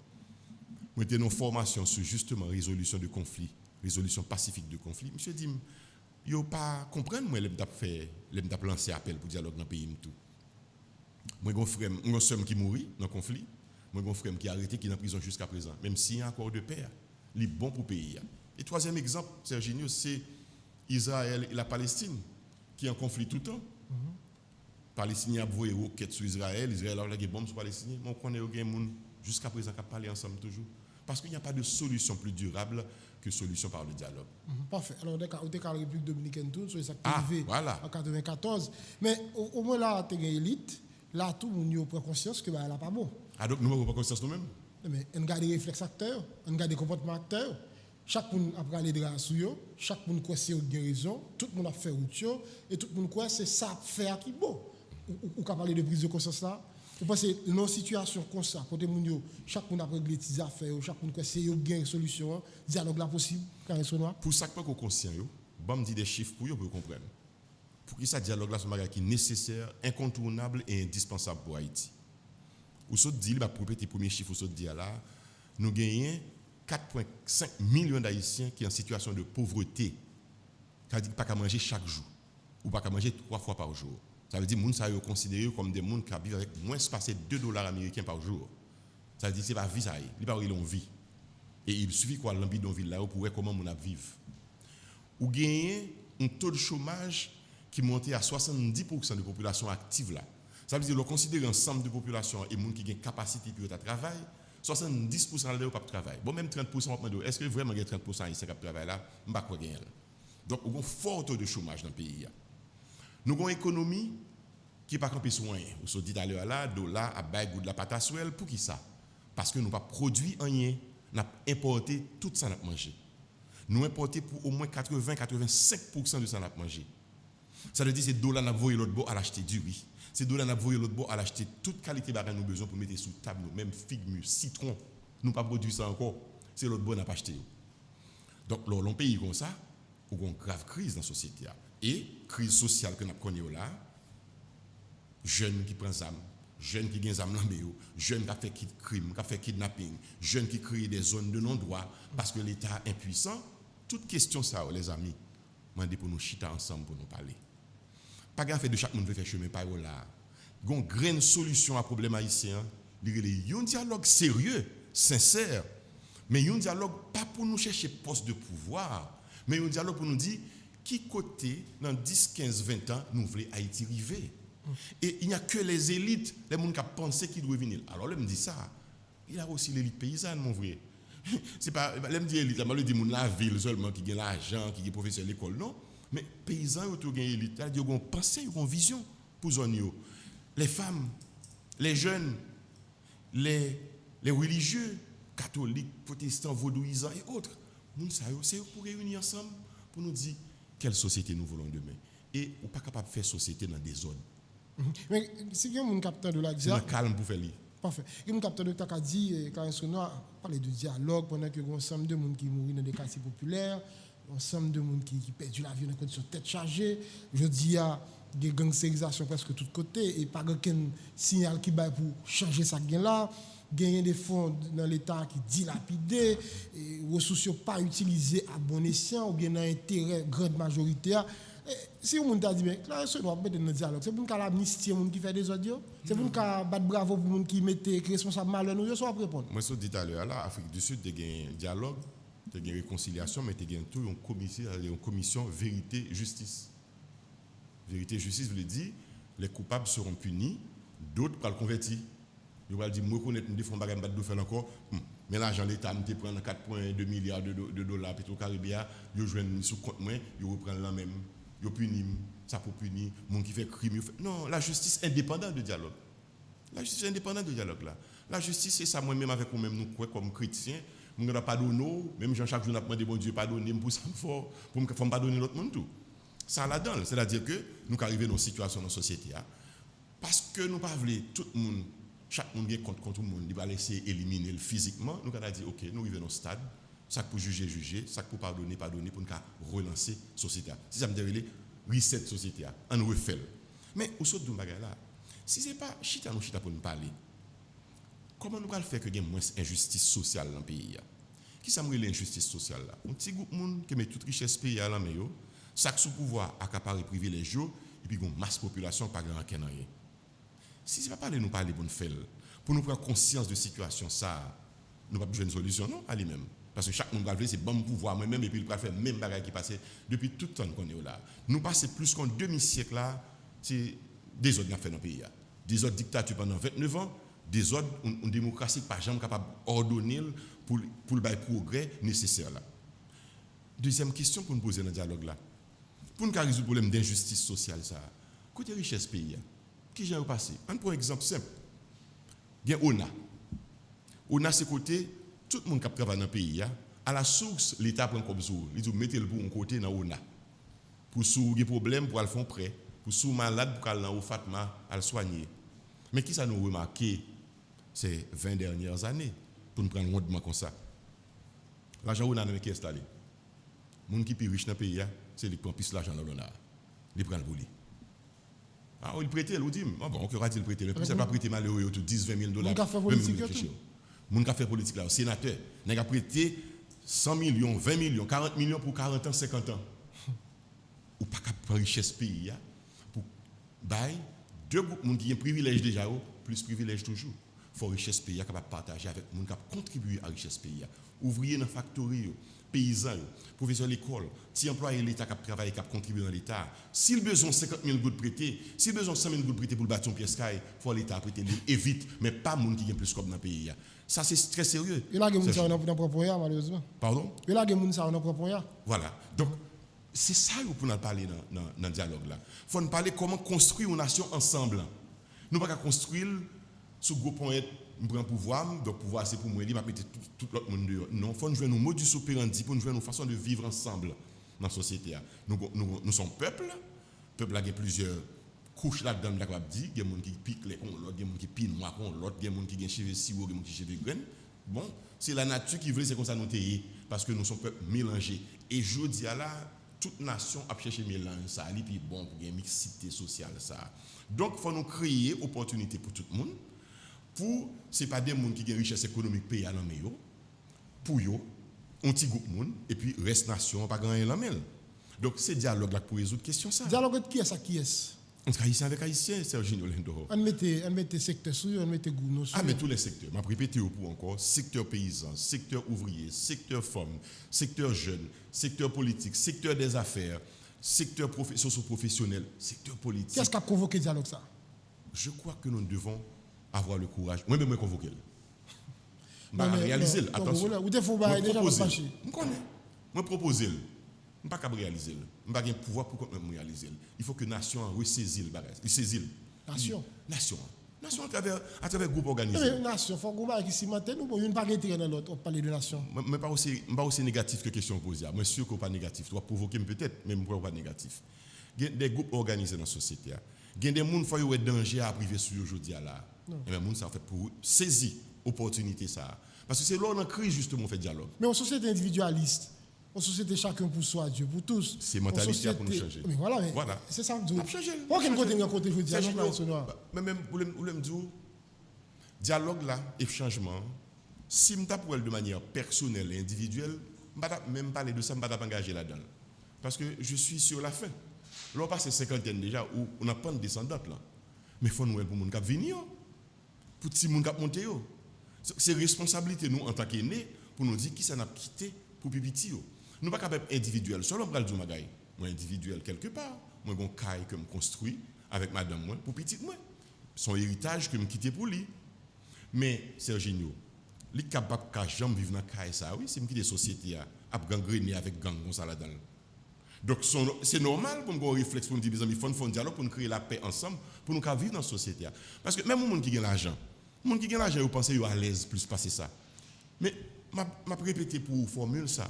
Moi, j'étais dans une formation sur justement résolution de conflits, résolution pacifique de conflits. Monsieur dit, il ne pas comprendre, moi, je vais lancer appel pour dialogue dans le pays. Moi, j'ai un soeur qui mourit dans le conflit. Moi, j'ai un frère qui est arrêté, qui est en prison jusqu'à présent. Même s'il y a un accord de paix, il est bon pour le pays. Et troisième exemple, Serginio, c'est Israël et la Palestine, qui est en conflit tout le temps. Les Palestiniens ont envoyé des roquettes sur Israël, Israël a des bombes sur les Palestiniens. Mais on connaît des gens jusqu'à présent qui parlent ensemble toujours. Parce qu'il n'y a pas de solution plus durable que solution par le dialogue. Parfait. Alors, on est la République dominicaine, tout, c'est ça qui est arrivé voilà. en 1994. Mais au moins là, tu as une élite, là, tout le monde prend conscience que là, pas bon. Ah, donc nous avons conscience nous-mêmes? Mais on garde les réflexes acteurs, on garde les comportements acteurs. Chaque monde a pris les draps sur eux, chaque monde croit que c'est une raison, tout le monde a fait route, et tout le monde croit que c'est ça faire qui est bon. Ou qu'à parler de prise de conscience là? Vous pensez que dans une situation comme ça, côté monde, chaque monde a réglé ses affaires, chaque monde croit que c'est une solution, dialogue là possible, quand ils sont noirs? Pour ça, pas qu'on conscient, bon, me dit des chiffres pour vous comprendre. Pour que ça dialogue là soit un bagage qui est nécessaire, incontournable et indispensable pour Haïti. Ou saute dit, pour répéter le premier chiffre, ou saute dit là, nous gagnons 4,5 millions d'Haïtiens qui sont en situation de pauvreté, c'est-à-dire pas qu'à manger chaque jour, ou pas qu'à manger 3 fois par jour. Ça veut dire que les gens sont considérés comme des gens qui vivent avec moins passer $2 américains par jour. Ça veut dire que ce n'est pas vie, ça y est. Ils ne vivent pas vie. Et il suffit quoi l'ambiance dans ville là pour voir comment on vivre. Ou gagner un taux de chômage qui monte à 70% de la population active là. Ça veut dire que considérer l'ensemble de la population et les gens qui ont une capacité pour travailler, 70% de pas travail. Bon, même 30%, est-ce que vraiment il y a 30% ici qui travaillent là? Je ne sais pas quoi gagner. Donc, il y a un fort taux de chômage dans le pays. Nous avons une économie qui n'est pas campée sur rien. Vous avez dit tout à l'heure là, dollar à bail goût de la pâte à suelle. Pour qui ça? Parce que nous n'avons pas produit rien. Nous avons importé tout ça nous mangé. Nous avons importé pour au moins 80-85% de ça nous mangé. Ça veut dire que ces dollars nous avons l'autre bord à l'acheter du riz. Ces dollars nous avons l'autre bord à l'acheter toute qualité de nous avons besoin pour mettre sous table, même figues, citron. Nous n'avons pas produit ça encore. C'est l'autre bord qu'on n'a pas acheté. Donc, dans un pays comme ça, il y a une grave crise dans la société. Et crise sociale que nous connaissons là, jeunes qui prennent des armes, jeunes qui ont des armes dans le jeunes qui ont fait crime, qui ont fait kidnapping, jeunes qui créent des zones de non-droit parce que l'État est impuissant. Toute question ça, les amis, je demande pour nous chiter ensemble pour nous parler. Pas grave de chaque monde veut faire chemin par là. Il y a une grande solution à problème haïtien. Il y a un dialogue sérieux, sincère, mais il y a un dialogue pas pour nous chercher poste de pouvoir, mais il y a un dialogue pour nous dire qui côté, dans 10, 15, 20 ans, nous voulons Haïti arriver. Et il n'y a que les élites, les gens qui pensent qu'ils doivent venir. Alors, là, me dit ça. Il y a aussi l'élite paysanne, mon frère. C'est pas, là, me dit élite, là, me dit la ville seulement qui a l'argent, qui est professeur de l'école, non. Mais paysans, ils ont une élite. Ils ont une pensée, ils ont une vision pour zone. Les femmes, les jeunes, les religieux, catholiques, protestants, vaudouisants et autres. C'est pour réunir ensemble, pour nous dire quelle société nous voulons demain. Et on n'est pas capable de faire société dans des zones. Mais si il y a un capteur de la c'est un calme pour faire lire. Parfait. Il y a un capteur de la qui dit, quand on a parlé de dialogue, pendant que ensemble de gens qui mourent dans des quartiers populaires, ensemble de gens qui perdent la vie dans des conditions de tête chargée. Je dis, il y a gangsterisation presque de tous côtés et pas aucun signal qui va pour changer ça là. Gagner des fonds dans l'État qui dilapidés, ressources pas utilisées à bon escient ou bien dans intérêt grande majoritaire. Si on t'a dit, mais là, ça doit mettre dans le dialogue. C'est pour nous l'amnistie, les gens qui fait des audios. C'est pour nous battre bravo pour les gens qui mettent responsable malheur, nous, je répondre. Moi, je dis tout à l'heure, là, Afrique du Sud, il y a un dialogue, il y a une réconciliation, mais il y a tout une commission vérité-justice. Vérité-justice veut dire les coupables seront punis, d'autres pour le convertir. Ils vont dire, moi, je connais des fonds de bagage de faire encore, mais l'argent de l'État, je prends 4,2 milliards de dollars, Petro-Caribéa, ils jouent sous compte, ils reprennent la même. Ils punissent, ça pour punir, les gens qui font crime. Non, la justice est indépendante de dialogue. La justice est indépendante de dialogue là. La justice, c'est ça, moi-même, avec nous-mêmes, nous, comme chrétiens, nous ne pas donné, même chaque jour, nous demandé bon Dieu pardonner pour ça fort, pour ne pas donner l'autre monde tout. Ça là-dedans, c'est-à-dire que nous arrivons dans une situation dans la société, parce que nous ne pas voulons tout le monde, chaque monde qui est contre tout le monde, il va laisser éliminer physiquement, nous avons dit, ok, nous arrivons dans ce stade. Ça pour juger, ça pour pardonner, pour nous relancer la société. Si ça me dit, reset la société, on refait. Mais au saut de là, si ce n'est pas chita pour nous parler, comment nous allons faire que y ait moins d'injustice sociale dans le pays? Qui ça me dit l'injustice sociale là? Un petit groupe de monde qui met toute richesse pays à la main, chaque sous-pouvoir accaparer privilèges, et puis une masse population pas grand rien. Si ce n'est pas parler, nous parler pour nous faire, pour nous prendre conscience de la situation, ça, nous n'avons pas besoin de solution, non, à lui-même. Parce que chaque monde va le faire, c'est bon pouvoir moi-même, et puis il va faire le même bagage qui passait depuis tout le temps qu'on est là. Nous passons plus qu'un demi-siècle là, c'est des autres qui ont fait dans le pays. Des autres dictatures pendant 29 ans, des autres, une démocratie pas jamais capable d'ordonner pour le progrès nécessaire là. Deuxième question pour nous poser dans le dialogue là. Pour nous résoudre le problème d'injustice sociale, ça, côté richesse pays, qui j'ai passé? On prend un exemple simple. Il y a ONA. ONA, c'est côté. Tout le monde qui travaille dans le pays, à la source, l'État prend comme ça. Il dit, mettez-le pour un côté dans l'ONA. Pour ceux qui ont des problèmes, pour aller faire prêt. Pour ceux qui sont malades, pour aller dans Fatma, à le soigner. Mais qui ça nous remarqué ces 20 dernières années, pour nous prendre un rendement comme ça? L'argent ONA qui est installé. Les gens qui sont plus riches dans le pays, c'est les qui prennent plus l'argent dans l'ONA. Ils prennent pour lui. Ah, il prête, il dit, bon, on va dire prêter. Le plus, c'est pas prêter malheureux, 10, 20 000 dollars. Moun ka fait politique là, sénateur, n'a pas prêté 100 millions, 20 millions, 40 millions pour 40 ans, 50 ans. Ou pas capable de richesse pays pour bail deux groupes qui ont privilège déjà plus privilège toujours. Faut richesse pays capable de partager avec moun qui contribuer à richesse pays. Ouvrier dans factory, paysans, professeur de l'école, si employé l'État qui travaille qui contribuer dans l'État. S'il besoin 50 000 gouttes prêter, s'il besoin 100 000 gouttes prêter pour le bâton pièce caille, faut l'État prêter et vite, mais pas moun qui gagne plus comme dans le pays. Ça, c'est très sérieux. Il y a des gens qui ont un propre malheureusement. Pardon? Il y a des gens qui ont un propre. Voilà. Donc, c'est ça pour nous parler dans le dialogue là. Il faut nous parler comment construire une nation ensemble. Nous ne pouvons pas construire sous gros point nous prenons pouvoir, donc pouvoir c'est pour moi, il va mettre tout l'autre monde dehors. Non, il faut nous jouer nos modus operandi pour nous jouer nos façons de vivre ensemble dans la société. Nous sommes peuple a plusieurs couches là-dedans, d'accord, dit, il y a des gens qui piquent les cons, l'autre, il y a des gens qui piquent noir con, l'autre, il y a des gens qui ont cheveux si haut, il y a des gens qui ont cheveux graines. Bon, c'est la nature qui veut, c'est comme ça nous tailler, parce que nous sommes peuple mélangés. Et je dis à là, toute nation a cherché mélange ça, et puis bon, pour une mixité sociale ça. Donc, il faut nous créer opportunité pour tout le monde. Pour, ce n'est pas des gens qui ont une richesse économique payée à l'homme, pour eux, un petit groupe de monde, et puis reste nation, pas gagner l'homme. Donc, c'est dialogue là pour résoudre la question ça. Dialogue avec qui est-ce qui est? Entre haïtiens avec haïtiens, Serginho Lendo. On mettait secteur sur, on mettait goût sur. Ah, mais tous les secteurs. Je vais répéter pour encore. Secteur paysan, secteur ouvrier, secteur femme, secteur jeune, secteur politique, secteur des affaires, secteur socio-professionnel, secteur politique. Qu'est-ce qui a provoqué le dialogue ça? Je crois que nous devons avoir le courage. Moi-même, je convoquer. Je vais réaliser. Attention. Je propose. Je ne peux pas réaliser. Je n'ai pas de pouvoir pour réaliser. Il faut que la nation ressaisisse le bagage. Il saisit. Nation. Nation à travers le groupe organisé. Nation, il faut que nous cimentent, nous ne pas retirer dans l'autre, on parle de nation. Je ne suis pas aussi négatif que la question posée. Je suis sûr que ce n'est pas négatif. Tu dois provoquer peut-être, mais je ne suis pas négatif. Il y a des groupes organisés dans la société. Il y a des gens qui ont danger à priver sur aujourd'hui. Et les gens ça fait pour saisir l'opportunité. Parce que c'est là où on crise justement fait dialogue. Mais en société individualiste, En société, chacun pour soi, Dieu pour tous. C'est mentalité pour nous changer. Mais voilà, mais voilà. c'est ça que je dis. Changer. Aucun côté n'a côté, je veux dire, mais même, vous me dites, dialogue là et changement, si je parle de manière personnelle et individuelle, je ne vais même parler de ça, je ne vais pas engager là-dedans. Parce que je suis sur la fin. Là, on passe 50 déjà où on n'a pas de descendante là. Mais il faut nous pour les gens qui viennent, pour les gens qui monter. C'est responsabilité nous en tant qu'aînés pour nous dire qui ça n'a quitté pour pipiti. Nous ne sommes pas capables individuels. Selon le du magaï, moi individuel quelque part, moi j'ai un caille que je construis avec madame moi pour petit moi. Son héritage que je quitte pour lui. Mais Serginho, les capables de jamais vivre dans caille ça oui, c'est qui société a gangréné avec gang comme ça là-dedans. Donc c'est normal pour nous réflexe pour nous dire il faut un dialogue pour nous créer la paix ensemble pour nous vivre dans la société. Parce que même les gens qui ont l'argent, les gens qui ont l'argent, ils pensent qu'ils sont à l'aise plus passer ça. Mais je vais répéter pour vous formule ça.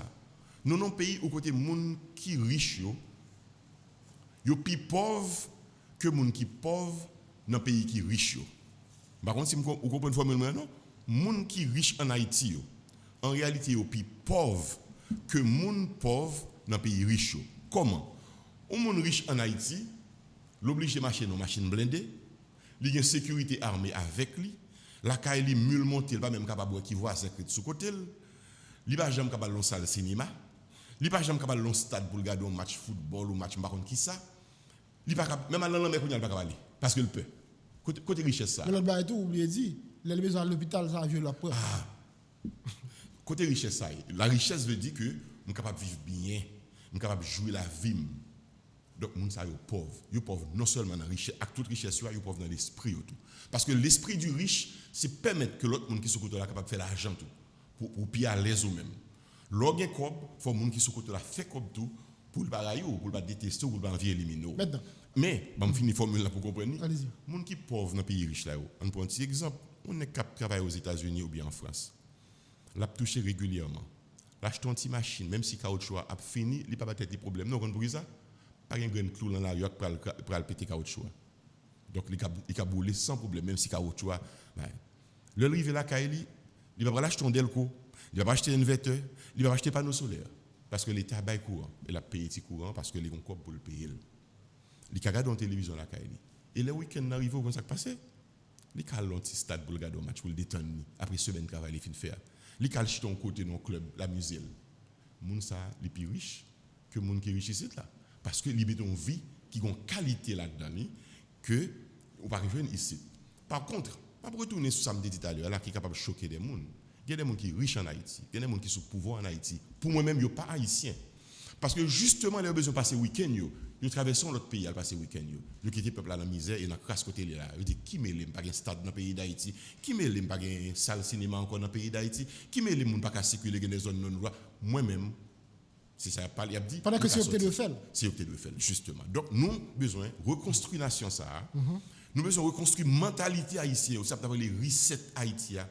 Nous avons un pays où côté gens qui sont riches, ils sont plus pauvres que les gens qui sont pauvres dans un pays qui est riche. Par contre, si vous comprenez la formule, non? Les gens qui sont riches en Haïti, en réalité, ils sont plus pauvres que les gens pauvres dans un pays riche. Comment? Un monde riche en Haïti, l'oblige de marcher dans une machine blindée, il y a une sécurité armée avec lui, la caille est mule montée, il n'est pas même capable de voir secret sous côté, il n'est pas jamais capable de salle de cinéma, il n'est pas jamais capable de stade pour regarder un match football ou match marron qui ça. Il pas capable même à l'an il pas capable parce que le peut. Côté richesse ça. Mais l'autre bail tout oublié dit, les besoins à l'hôpital ça vieux la preuve. Côté richesse ça, la richesse veut dire que nous capable vivre bien, nous capable jouer la vie. Donc moun ça yo pauvre. Yo pauvre non seulement dans richesse, avec toute richesse yo pauvre dans l'esprit tout. Parce que l'esprit du riche, c'est permettre que l'autre monde qui sont côté là capable faire l'argent tout pour pied à l'aise ou même. L'organe cob, faut monde qui sont côté là fait comme tout pour le barailler ou pour le détester ou pour le envier éliminer. Maintenant. Mais bon finir formule là pour comprendre. Allez-y. Monde qui pauvre dans pays riche là, on prend un petit exemple, on est cap travailler aux États-Unis ou bien en France. L'a touché régulièrement. L'acheter une petite machine même si caoutchouc a fini, il pas peut-être des problèmes. Non, on pour ça. Pas un grain de clou dans la rue pour le péter caoutchouc. Donc il a boulé sans problème même si caoutchouc le rive là Kaili, il va pas l'acheter un delco, il va pas acheter un inverteur, il va acheter panneau solaire parce que l'État bail courant, il a payé petit courant parce que les gens pour le payer. Il regarde dans télévision là Kaili. Et le week-end arrivé comme ça passé, il a un petit stade pour regarder un match pour le détendre après semaine de travail il fin faire. Il a acheté un côté dans le club la musée. Moun ça les plus riches que moun qui riche ici là parce que ils ont une vie qui a une qualité là-dedans que on va arriver ici. Par contre, on va retourner sur ça me dit tout à l'heure là qui est capable de choquer des gens. Il y a des gens qui sont riches en Haïti, il y a des gens qui sont pouvoir en Haïti. Pour moi-même, ils ne sont pas haïtiens. Parce que justement, ils ont besoin de passer le week-end, ils traversent l'autre pays à passer le week-end. Ils quittent le peuple dans la misère et dans le crasse côté là. Ils disent qui met les pas un stade dans le pays d'Haïti, qui met les pas un salle cinéma encore dans le pays d'Haïti, qui met les gens pas circuler dans les zones non droit. Moi-même, c'est ça, il a dit. Pendant que c'est opté de faire. C'est opté de faire, justement. Donc, nous avons besoin de reconstruire la nation, ça. Nous avons besoin de reconstruire la mentalité haïtienne. Ça peut les reset haïtiens.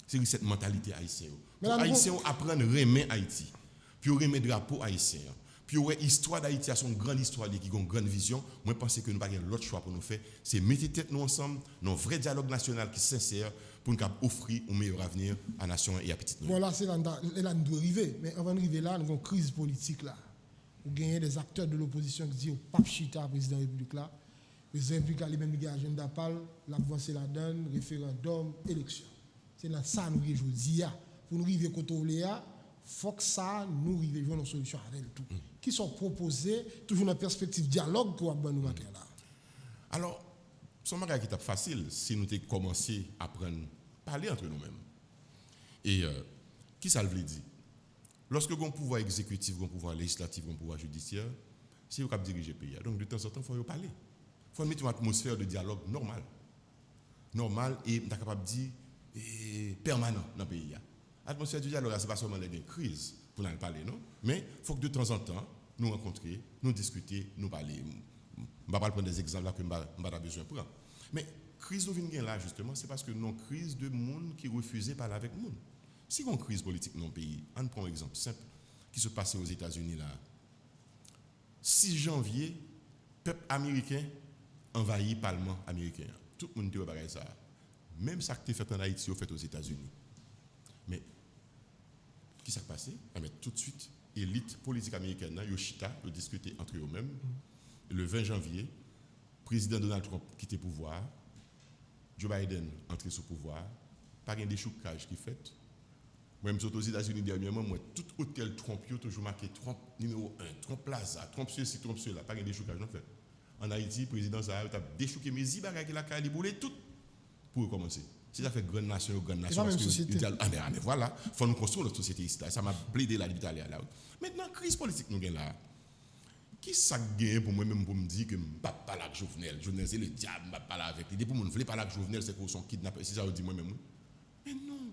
C'est cette mentalité haïtienne. Les Haïtiens apprennent à aimer Haïti. Puis on remet drapeau haïtien. Puis l'histoire d'Haïti a son grande histoire qui a une grande vision. Moi, je pense que nous n'avons pas l'autre choix pour nous faire. C'est mettre tête nous ensemble dans un vrai dialogue national qui est sincère pour nous offrir un meilleur avenir à la nation et à petite nous. Voilà, c'est là nous doit arriver. Mais avant d'arriver là, nous avons une crise politique là. Vous gagnez des acteurs de l'opposition qui disent au pape Chita, président de la République là. Les impliqués les mêmes agenda PAL, l'avancée la donne, référendum, élection. C'est dans ça nous arrivons aujourd'hui. Pour nous arriver côté il faut que ça nous arrive une solution avec tout. Qui sont proposés toujours dans la perspective dialogue pour nous matin là. Alors, c'est un bagage qui est facile si nous avons commencé à apprendre à parler entre nous-mêmes. Et qui ça veut dire? Lorsque vous avez un pouvoir exécutif, un pouvoir législatif, un pouvoir judiciaire, c'est vous qui dirigez le pays. Donc de temps en temps, il faut parler. Il faut mettre une atmosphère de dialogue normale. Normal et capable de dire permanent dans le pays. L'atmosphère du dialogue, ce n'est pas seulement une crise pour nous parler, non? Mais il faut que de temps en temps, nous rencontrer, nous discuter, nous parler. Je ne vais pas prendre des exemples là que je n'ai pas besoin de prendre. Mais la crise nous vient là, justement, c'est parce que nous avons une crise de monde qui refuse de parler avec nous. Si nous avons une crise politique dans le pays, on prend un exemple simple qui se passait aux États-Unis là. 6 janvier, le peuple américain envahit le Parlement américain. Tout le monde dit pareil ça. Même ça qui est fait en Haïti, c'est fait aux États-Unis. Mais, qui s'est passé? Tout de suite, élite politique américaine, Yoshita, ils discuté entre eux-mêmes. Le 20 janvier, le président Donald Trump quitte le pouvoir, Joe Biden entre sous pouvoir, pas un déchoucage qui fait. Moi-même, aux États-Unis dernièrement, moi, tout hôtel Trump, toujours marqué Trump numéro 1, Trump Plaza, Trump ceci, Trump cela, pas un déchoucage non fait. En Haïti, le président Zahar a déchouqué mes bagages qu'il a calibré tout pour recommencer. Si ça fait grande nation, parce que mais voilà, il faut nous construire notre société ici. Ça m'a plaidé la liberté à là. Maintenant, crise politique nous gagne là. Qui ça gagne pour moi-même pour me dire que je ne vais pas parler avec Jovenel? Jovenel, c'est le diable, je ne vais pas parler avec lui. Depuis que je ne veux pas parler avec Jovenel, c'est pour son kidnappeur. Si ça veut dire moi-même. Mais non.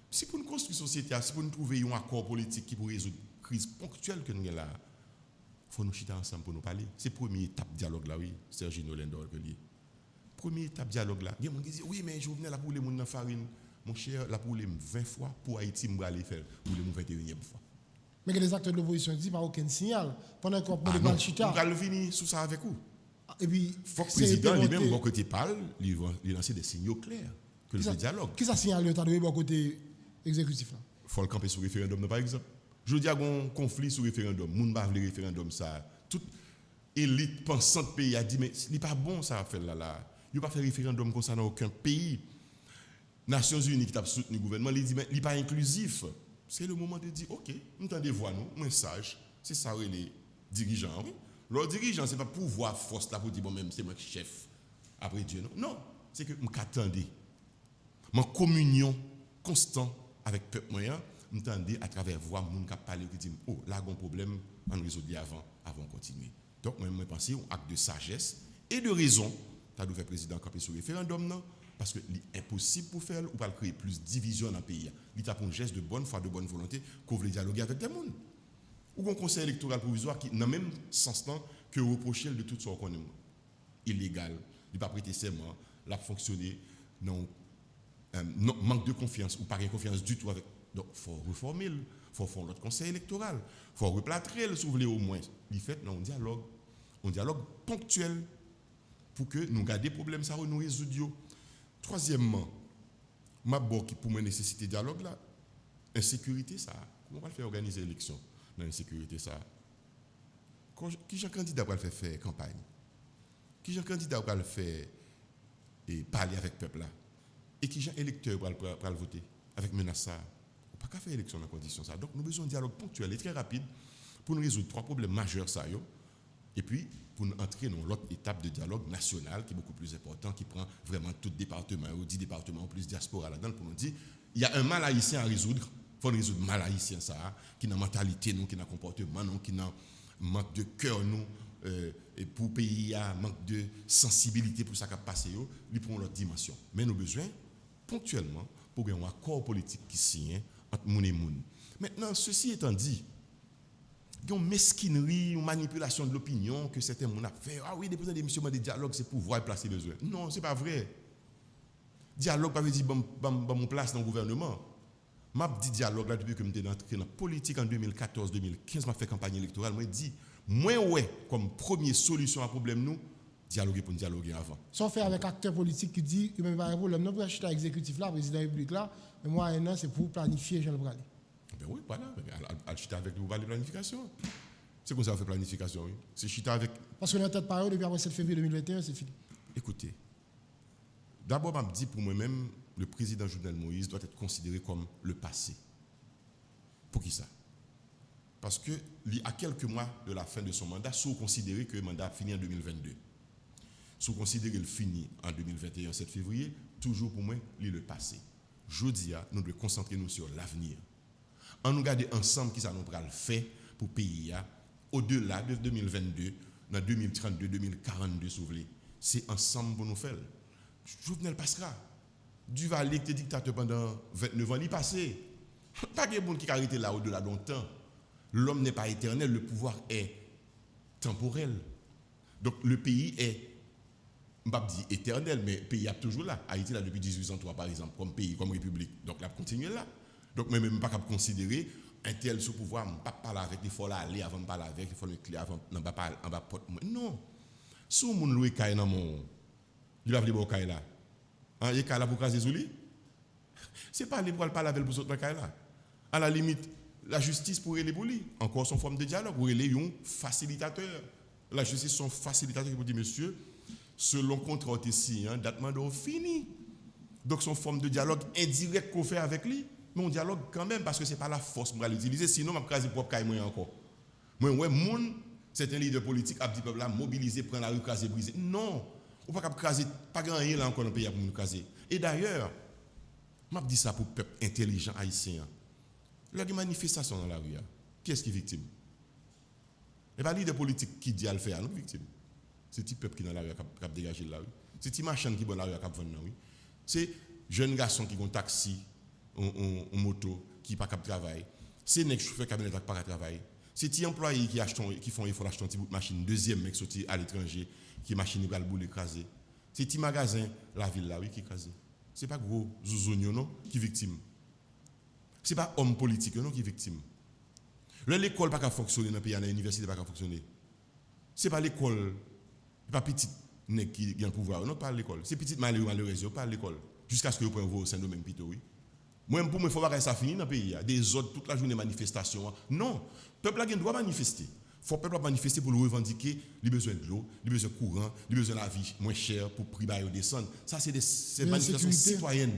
Si pour nous construire une société, si pour nous trouver un accord politique qui pourrait résoudre la crise ponctuelle que nous avons là, il faut nous chiter ensemble pour nous parler. C'est la première étape de dialogue là, oui, Sergino Lendor que lié. Première étape de dialogue là. Il y a des gens qui disent oui, mais Jovenel a pour les gens dans la farine. Mon cher, là pour les 20 fois, pour Haïti, je vais aller faire pour les 21e fois. Mais que les acteurs de l'opposition disent pas aucun signal. Pendant qu'on parle de Malchita. On va le venir sous ça avec vous. Et puis, il faut que le président lui-même, bon côté parle, il va lancer des signaux clairs que le dialogue. Qui ça signale le temps de bon côté exécutif là? Il faut le camper sur le référendum, par exemple. Je dis à un conflit sur le référendum. Moun ba vle référendum ça. Toute élite pensante pays a dit mais ce n'est pas bon ça à faire là. Il pas faire référendum comme ça dans aucun pays. Nations Unies qui t'a soutenu le gouvernement, il dit mais il n'est pas inclusif. C'est le moment de dire OK, nous entendez voix nous, moins sage, c'est ça les dirigeants. Oui. Leurs dirigeants, ce n'est pas pouvoir force là pour dire bon même c'est moi qui chef après Dieu non. Non, c'est que nous attendez. Mon communion constant avec le peuple moyen, nous entendez à travers voix moun qui parler qui dit oh là il y a un problème, on résoudre avant de continuer. Donc moi je pense un acte de sagesse et de raison, tu as dû faire président camper sur le référendum non. Parce que c'est impossible pour faire ou pas créer plus de division dans le pays. Il a pour un geste de bonne foi, de bonne volonté, qu'on veut dialoguer avec des gens. Ou un conseil électoral provisoire qui, dans le même sens que reprocher de tout ce qu'on est illégal, il n'a pas prêté serment, il a fonctionné, non, manque de confiance ou pas de confiance du tout avec. Donc il faut reformer, il faut faire notre conseil électoral, il faut replâtrer le soulever au moins. Il fait un dialogue ponctuel pour que nous gardions des problèmes, ça nous résoudre. Troisièmement, pour moi nécessité de dialogue là, insécurité ça. Comment on va le faire organiser l'élection dans l'insécurité ça? Qui est candidat va le faire campagne? Qui est candidat va le faire et parler avec le peuple là? Et qui est électeur va le voter avec menace ça? On ne peut pas faire élection dans condition ça. Donc nous avons besoin de dialogue ponctuel et très rapide pour nous résoudre trois problèmes majeurs ça yo. Et puis, pour nous entrer dans l'autre étape de dialogue national qui est beaucoup plus important, qui prend vraiment tout département, ou 10 départements, plus diaspora là-dedans, pour nous dire, il y a un mal haïtien à résoudre, il faut résoudre le mal haïtien, ça, qui n'a mentalité, nous, qui n'a comportement, nous, qui n'a manque de cœur, nous, et pour le pays, manque de sensibilité pour ça qui a passé, ils prennent l'autre dimension. Mais nous avons besoin, ponctuellement, pour un accord politique qui signe entre moun et moun. Maintenant, ceci étant dit, il y a une mesquinerie, une manipulation de l'opinion que certains gens ont fait. Ah oui, déposer des missions de dialogue, c'est pour voir et placer besoin. Non, ce n'est pas vrai. Dialogue, pas veut dire mon place dans le gouvernement. Je dis dialogue là depuis que je suis entré dans la politique en 2014-2015, je fait campagne électorale. Je dis, moi, ouais, comme première solution à problème, nous, dialoguer pour dialoguer avant. Sans faire avec acteurs politiques qui disent, il n'y a pas de problème, non, pour acheter l'exécutif là, le président de la République là, mais moi, un an, c'est pour planifier Jean Bralé. Ben oui, voilà. Elle chita avec nous, on va parler de planification. C'est comme ça qu'on fait planification, oui. C'est chita avec. Parce que dans tête parole, depuis après 7 février 2021, c'est fini. Écoutez, d'abord, je me dis pour moi-même, le président Jovenel Moïse doit être considéré comme le passé. Pour qui ça? Parce que, à quelques mois de la fin de son mandat, si vous considérez que le mandat finit en 2022, si vous considérez qu'il finit en 2021, 7 février, toujours pour moi, il est le passé. Je dis, nous devons concentrer nous sur l'avenir. On nous garde ensemble qui ça nous va le faire pour le pays au-delà de 2022, dans 2032, 2042, si vous voulez. C'est ensemble pour nous faire. Jovenel passera. Duvalier qui était dictateur pendant 29 ans, il est passé. Pas de monde qui a arrêté là au-delà de longtemps. L'homme n'est pas éternel, le pouvoir est temporel. Donc le pays est, je ne vais pas dire éternel, mais le pays est toujours là. Haïti là depuis 1803 par exemple, comme pays, comme république. Donc il a continué là. Donc, même je ne peux pas considérer un tel sous pouvoir, je ne peux pas parler avec, il faut aller avant de parler avec, il faut le clé avant, je ne peux pas en bas porte. Non. Si on loue Kaye dans mon. Il va venir au Kaye là. Il y a là pour caser Zouli. Ce n'est pas aller pour parler avec pour sauter dans Kaye là. À la limite, la justice pour les lui. Encore son forme de dialogue, pour les un facilitateur. La justice son facilitateur pour dire monsieur, selon contrat ici, date mandat fini. Donc son forme de dialogue indirect qu'on fait avec lui, mais on dialogue quand même parce que c'est pas la force pour l'utiliser, sinon m'a craser propre caille moi encore. Moi ouais moun c'est un leader politique a dit peuple là mobiliser prendre la rue craser briser. Non, on pas craser pas grand rien là encore dans le pays pour nous craser. Et d'ailleurs, m'a dit ça pour peuple intelligent haïtien. Il y a des manifestations dans la rue. Qui est-ce qui est victime? Et pas leader politique qui dit à le faire, non victime. C'est petit peuple qui dans la rue qui a dégagé la rue. C'est petit machin qui est dans la rue qui a vendre la rue. C'est jeunes garçons qui ont taxi, en moto, qui pas cap travail. C'est les chauffeurs camionnette qui pas travail. C'est les employés qui font effort d'acheter un petit bout de machine, deuxième mec sorti à l'étranger, qui machine va le boule écrasé. C'est petit magasin la ville là oui qui écrasé. C'est pas gros zouzounio non qui victime. C'est pas homme politique non qui victime. L'école pas fonctionner dans le pays, l'université pas fonctionner. C'est pas l'école, pas petit nèg qui a le pouvoir, non pas l'école. C'est petit malheureux pas l'école. Jusqu'à ce que vous preniez vos Saint-Domingue pito oui. Moi pour moi faut pas que ça finisse dans le pays, des autres toute la journée manifestation. Non, peuple a droit manifester. Faut peuple manifester pour le revendiquer, les besoins de l'eau, les besoins courants, les besoins de la vie moins chère pour prix bail descendre. Ça c'est des manifestations citoyennes.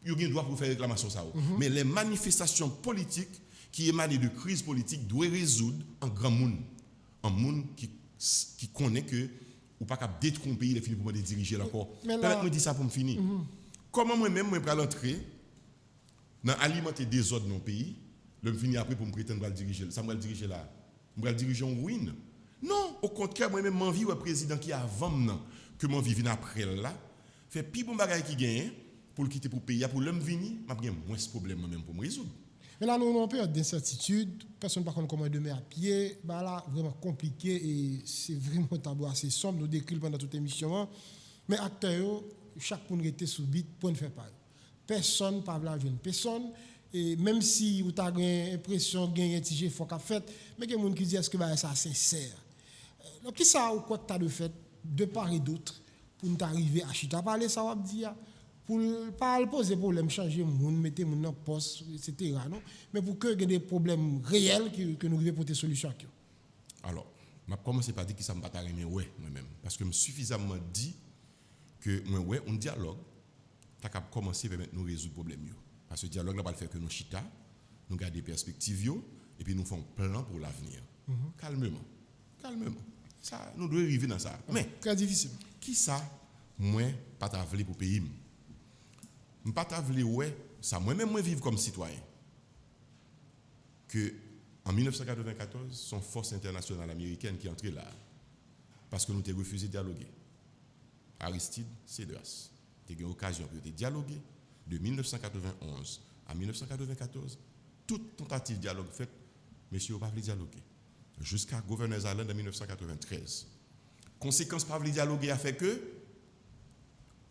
Il y a un droit pour faire réclamation ça. Mais les manifestations politiques qui émanent de crise politique doivent résoudre un grand monde, un monde qui connaît que ou pas capable détruire un pays, il est fini pour me diriger encore. Permettez-moi de dire ça pour me finir. Comment moi-même je vais entrer dans alimenter des ordres dans le pays, je finis après pour me prétendre diriger, ça me diriger là. Je vais diriger en ruine. Non, au contraire, moi-même, je vis un président qui avant maintenant, que je vis après là, fait plus bon bagage qui gagne pour le quitter pour le pays, pour l'homme venir, je vais moins de problème moi-même pour me résoudre. Mais là, nous avons une période d'incertitude, personne ne sait comment de mettre à pied, bah là, vraiment compliqué et c'est vraiment un tableau assez sombre, nous décrivons pendant toute l'émission. Mais acteurs, chaque monde était sous bit pour ne faire pas. Personne ne parle avec personne. Et même si vous avez l'impression de gagner un petit faut qu'a fait, mais il y a des gens qui disent est-ce que ça c'est sincère. Donc, qui ça ou quoi que tu as de fait, de part et d'autre, pour nous arriver à chita parler, ça va dire, pour ne pas poser problème, changer le monde, mettre le monde en poste, etc. Non? Mais pour qu'il y ait des problèmes réels que nous devons porter solution à. Alors, je commence par dire que ça ne m'a pas aimé moi-même. Parce que je me suffisamment dit que moi, on dialogue, tu as commencé à nous résoudre le problème. Parce que le dialogue ne va pas faire que nous chita, nous gardons des perspectives et puis nous faisons un plan pour l'avenir. Calmement. Ça, nous devons arriver dans ça. Mais, très difficile. Qui ça, moi, pas t'avler pour payer? Je pas t'avler, ça, moi-même, moi, vivre comme citoyen. Que, en 1994, son force internationale américaine qui est entrée là, parce que nous avons refusé de dialoguer. Aristide Cédras, tu as eu l'occasion de dialoguer. De 1991 à 1994, toute tentative de dialogue faite, messieurs, pas voulu dialoguer. Jusqu'à Gouverneur Island en 1993. Conséquence, pas voulu dialoguer a fait que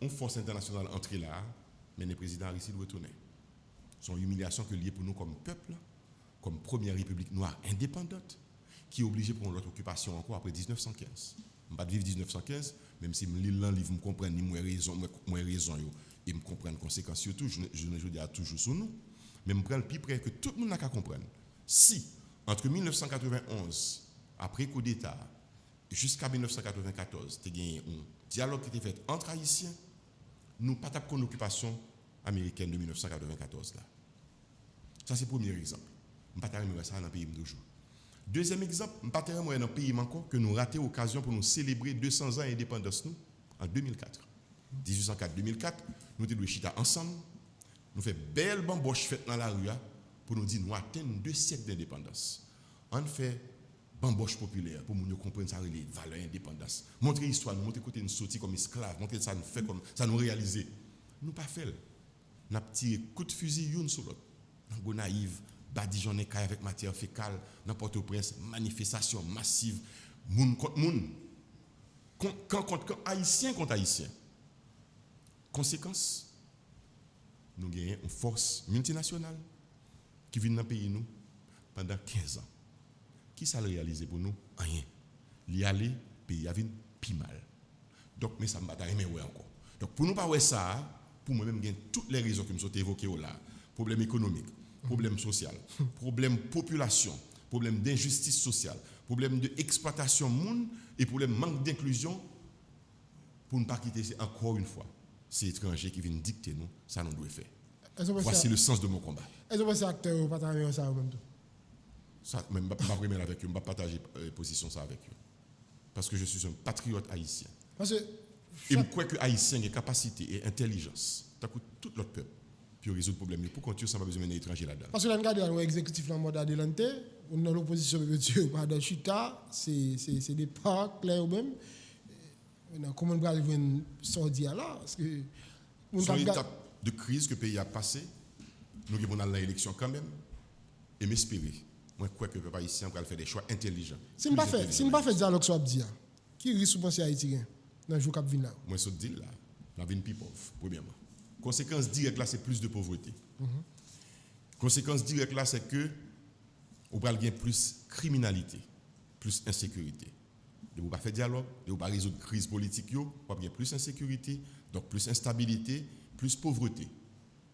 une force internationale entrée là, mais le président Aristide retourné. Son humiliation que liée pour nous comme peuple, comme première république noire indépendante, qui est obligée pour notre occupation encore après 1915. Je ne vais pas vivre 1915, même si je lis le livre, je comprends ni moi raison, et me comprendre les conséquences, surtout, je ne dis toujours sur nous, mais je prends le plus près que tout le monde n'a qu'à comprendre. Si, entre 1991, après coup d'État, jusqu'à 1994, il y a eu un dialogue qui était fait entre Haïtiens, nous n'avons pas tapé une occupation américaine de 1994. Là. Ça, c'est le premier exemple. Je ne vais pas ça dans le pays toujours. Deuxième exemple, je ne vais pas dans le pays encore que nous ratons l'occasion pour nous célébrer 200 ans d'indépendance nous, en 2004. 1804-2004, nous avons chita ensemble, nous faisons belle bamboche fête dans la rue pour nous dire nous atteignons 2 siècles d'indépendance. On fait bamboche populaire pour nous comprendre ça les valeurs d'indépendance. Montrer l'histoire, nous montrer côté nous sorti comme esclaves, montrer ça nous fait comme ça nous réaliser. Nous pas fait. Nous avons tiré coup de fusil une sur l'autre. Nous naïve, badigeonné avec matière fécale, dans Port-au-Prince, manifestation massive, moun contre moun. Quand haïtien contre haïtien. Conséquence, nous gagnons une force multinationale qui vient dans le pays nous pendant 15 ans. Qui ça a réalisé pour nous? Rien. Il aller, le pays a vu plus mal. Donc, mais ça ne m'a pas aimé encore. Donc, pour nous pas voir ça, pour moi-même, j'ai toutes les raisons que nous avons évoquées là. Problème économique, problème social, problème population, problème d'injustice sociale, problème d'exploitation monde et problème manque d'inclusion, pour ne pas quitter, c'est encore une fois, c'est étrangers qui viennent dicter nous, ça nous doit faire. Voici le sens de mon combat. Est-ce que c'est acteur ou pas travailler ça même tout? Ça, même pas avec eux, je ne vais pas partager position ça avec eux. Parce que je suis un patriote haïtien. Parce que et je crois que haïtien a capacité et intelligence, t'as tout l'autre peuple, puis résoudre le problème. Pour continuer, ça n'a pas besoin d'un étranger là-dedans. Parce que là, regarde l'exécutif dans le mode adelante, on a l'opposition, pas de chita, c'est des pas clairs même. Comment on va sortir là? Parce que c'est une étape de crise que le pays a passé. Nous avons dans l'élection quand même. Et m'espérer. Moi, je crois que le peuple haïtien va faire des choix intelligents. Si nous ne pas fait dialogue sur Abdia, qui risque de penser à Haïti dans le jour qui vient là? Moi, je dis là, la vie plus pauvre, premièrement. Conséquence directe là, c'est plus de pauvreté. Conséquence directe là, c'est que on va gagner plus criminalité, plus insécurité. De ne pas faire dialogue, de ne pas résoudre la crise politique, on va gagner plus insécurité, donc plus instabilité, plus pauvreté.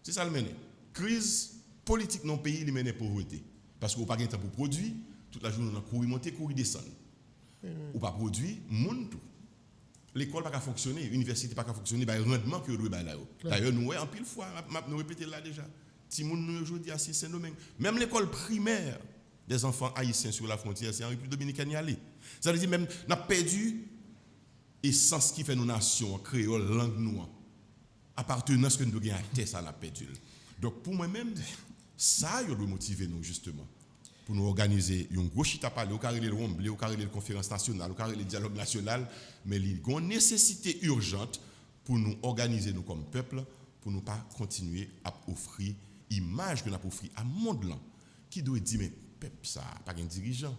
C'est ça le mener. Crise politique dans le pays, il mène pauvreté. Parce qu'on n'a pas de temps pour produire, toute la journée on a couru monter, couru descendre. On pas produire, monde tout. L'école n'a pas fonctionner, l'université n'a pas fonctionner, il y a un rendement que vous doit là. D'ailleurs, nous, en pile fois, nous répétons là déjà. Si nous aujourd'hui à Saint-Domingue, même l'école primaire des enfants haïtiens sur la frontière, c'est en République dominicaine y aller. Ça veut dire même, nous avons perdu l'essence qui fait nos nations, créole, langue noire. Appartenance que nous avons à terre, ça l'a perdu. Donc pour moi-même, ça, il doit motiver nous justement. Pour nous organiser un gros chita parler, au carré de l'Omblé, au carré de la conférence nationale, au carré de dialogue national, mais il y a une nécessité urgente pour nous organiser nous comme peuple, pour nous pas continuer à offrir l'image que nous avons offert à monde là, qui doit dire, mais peuple ça, pas un dirigeant.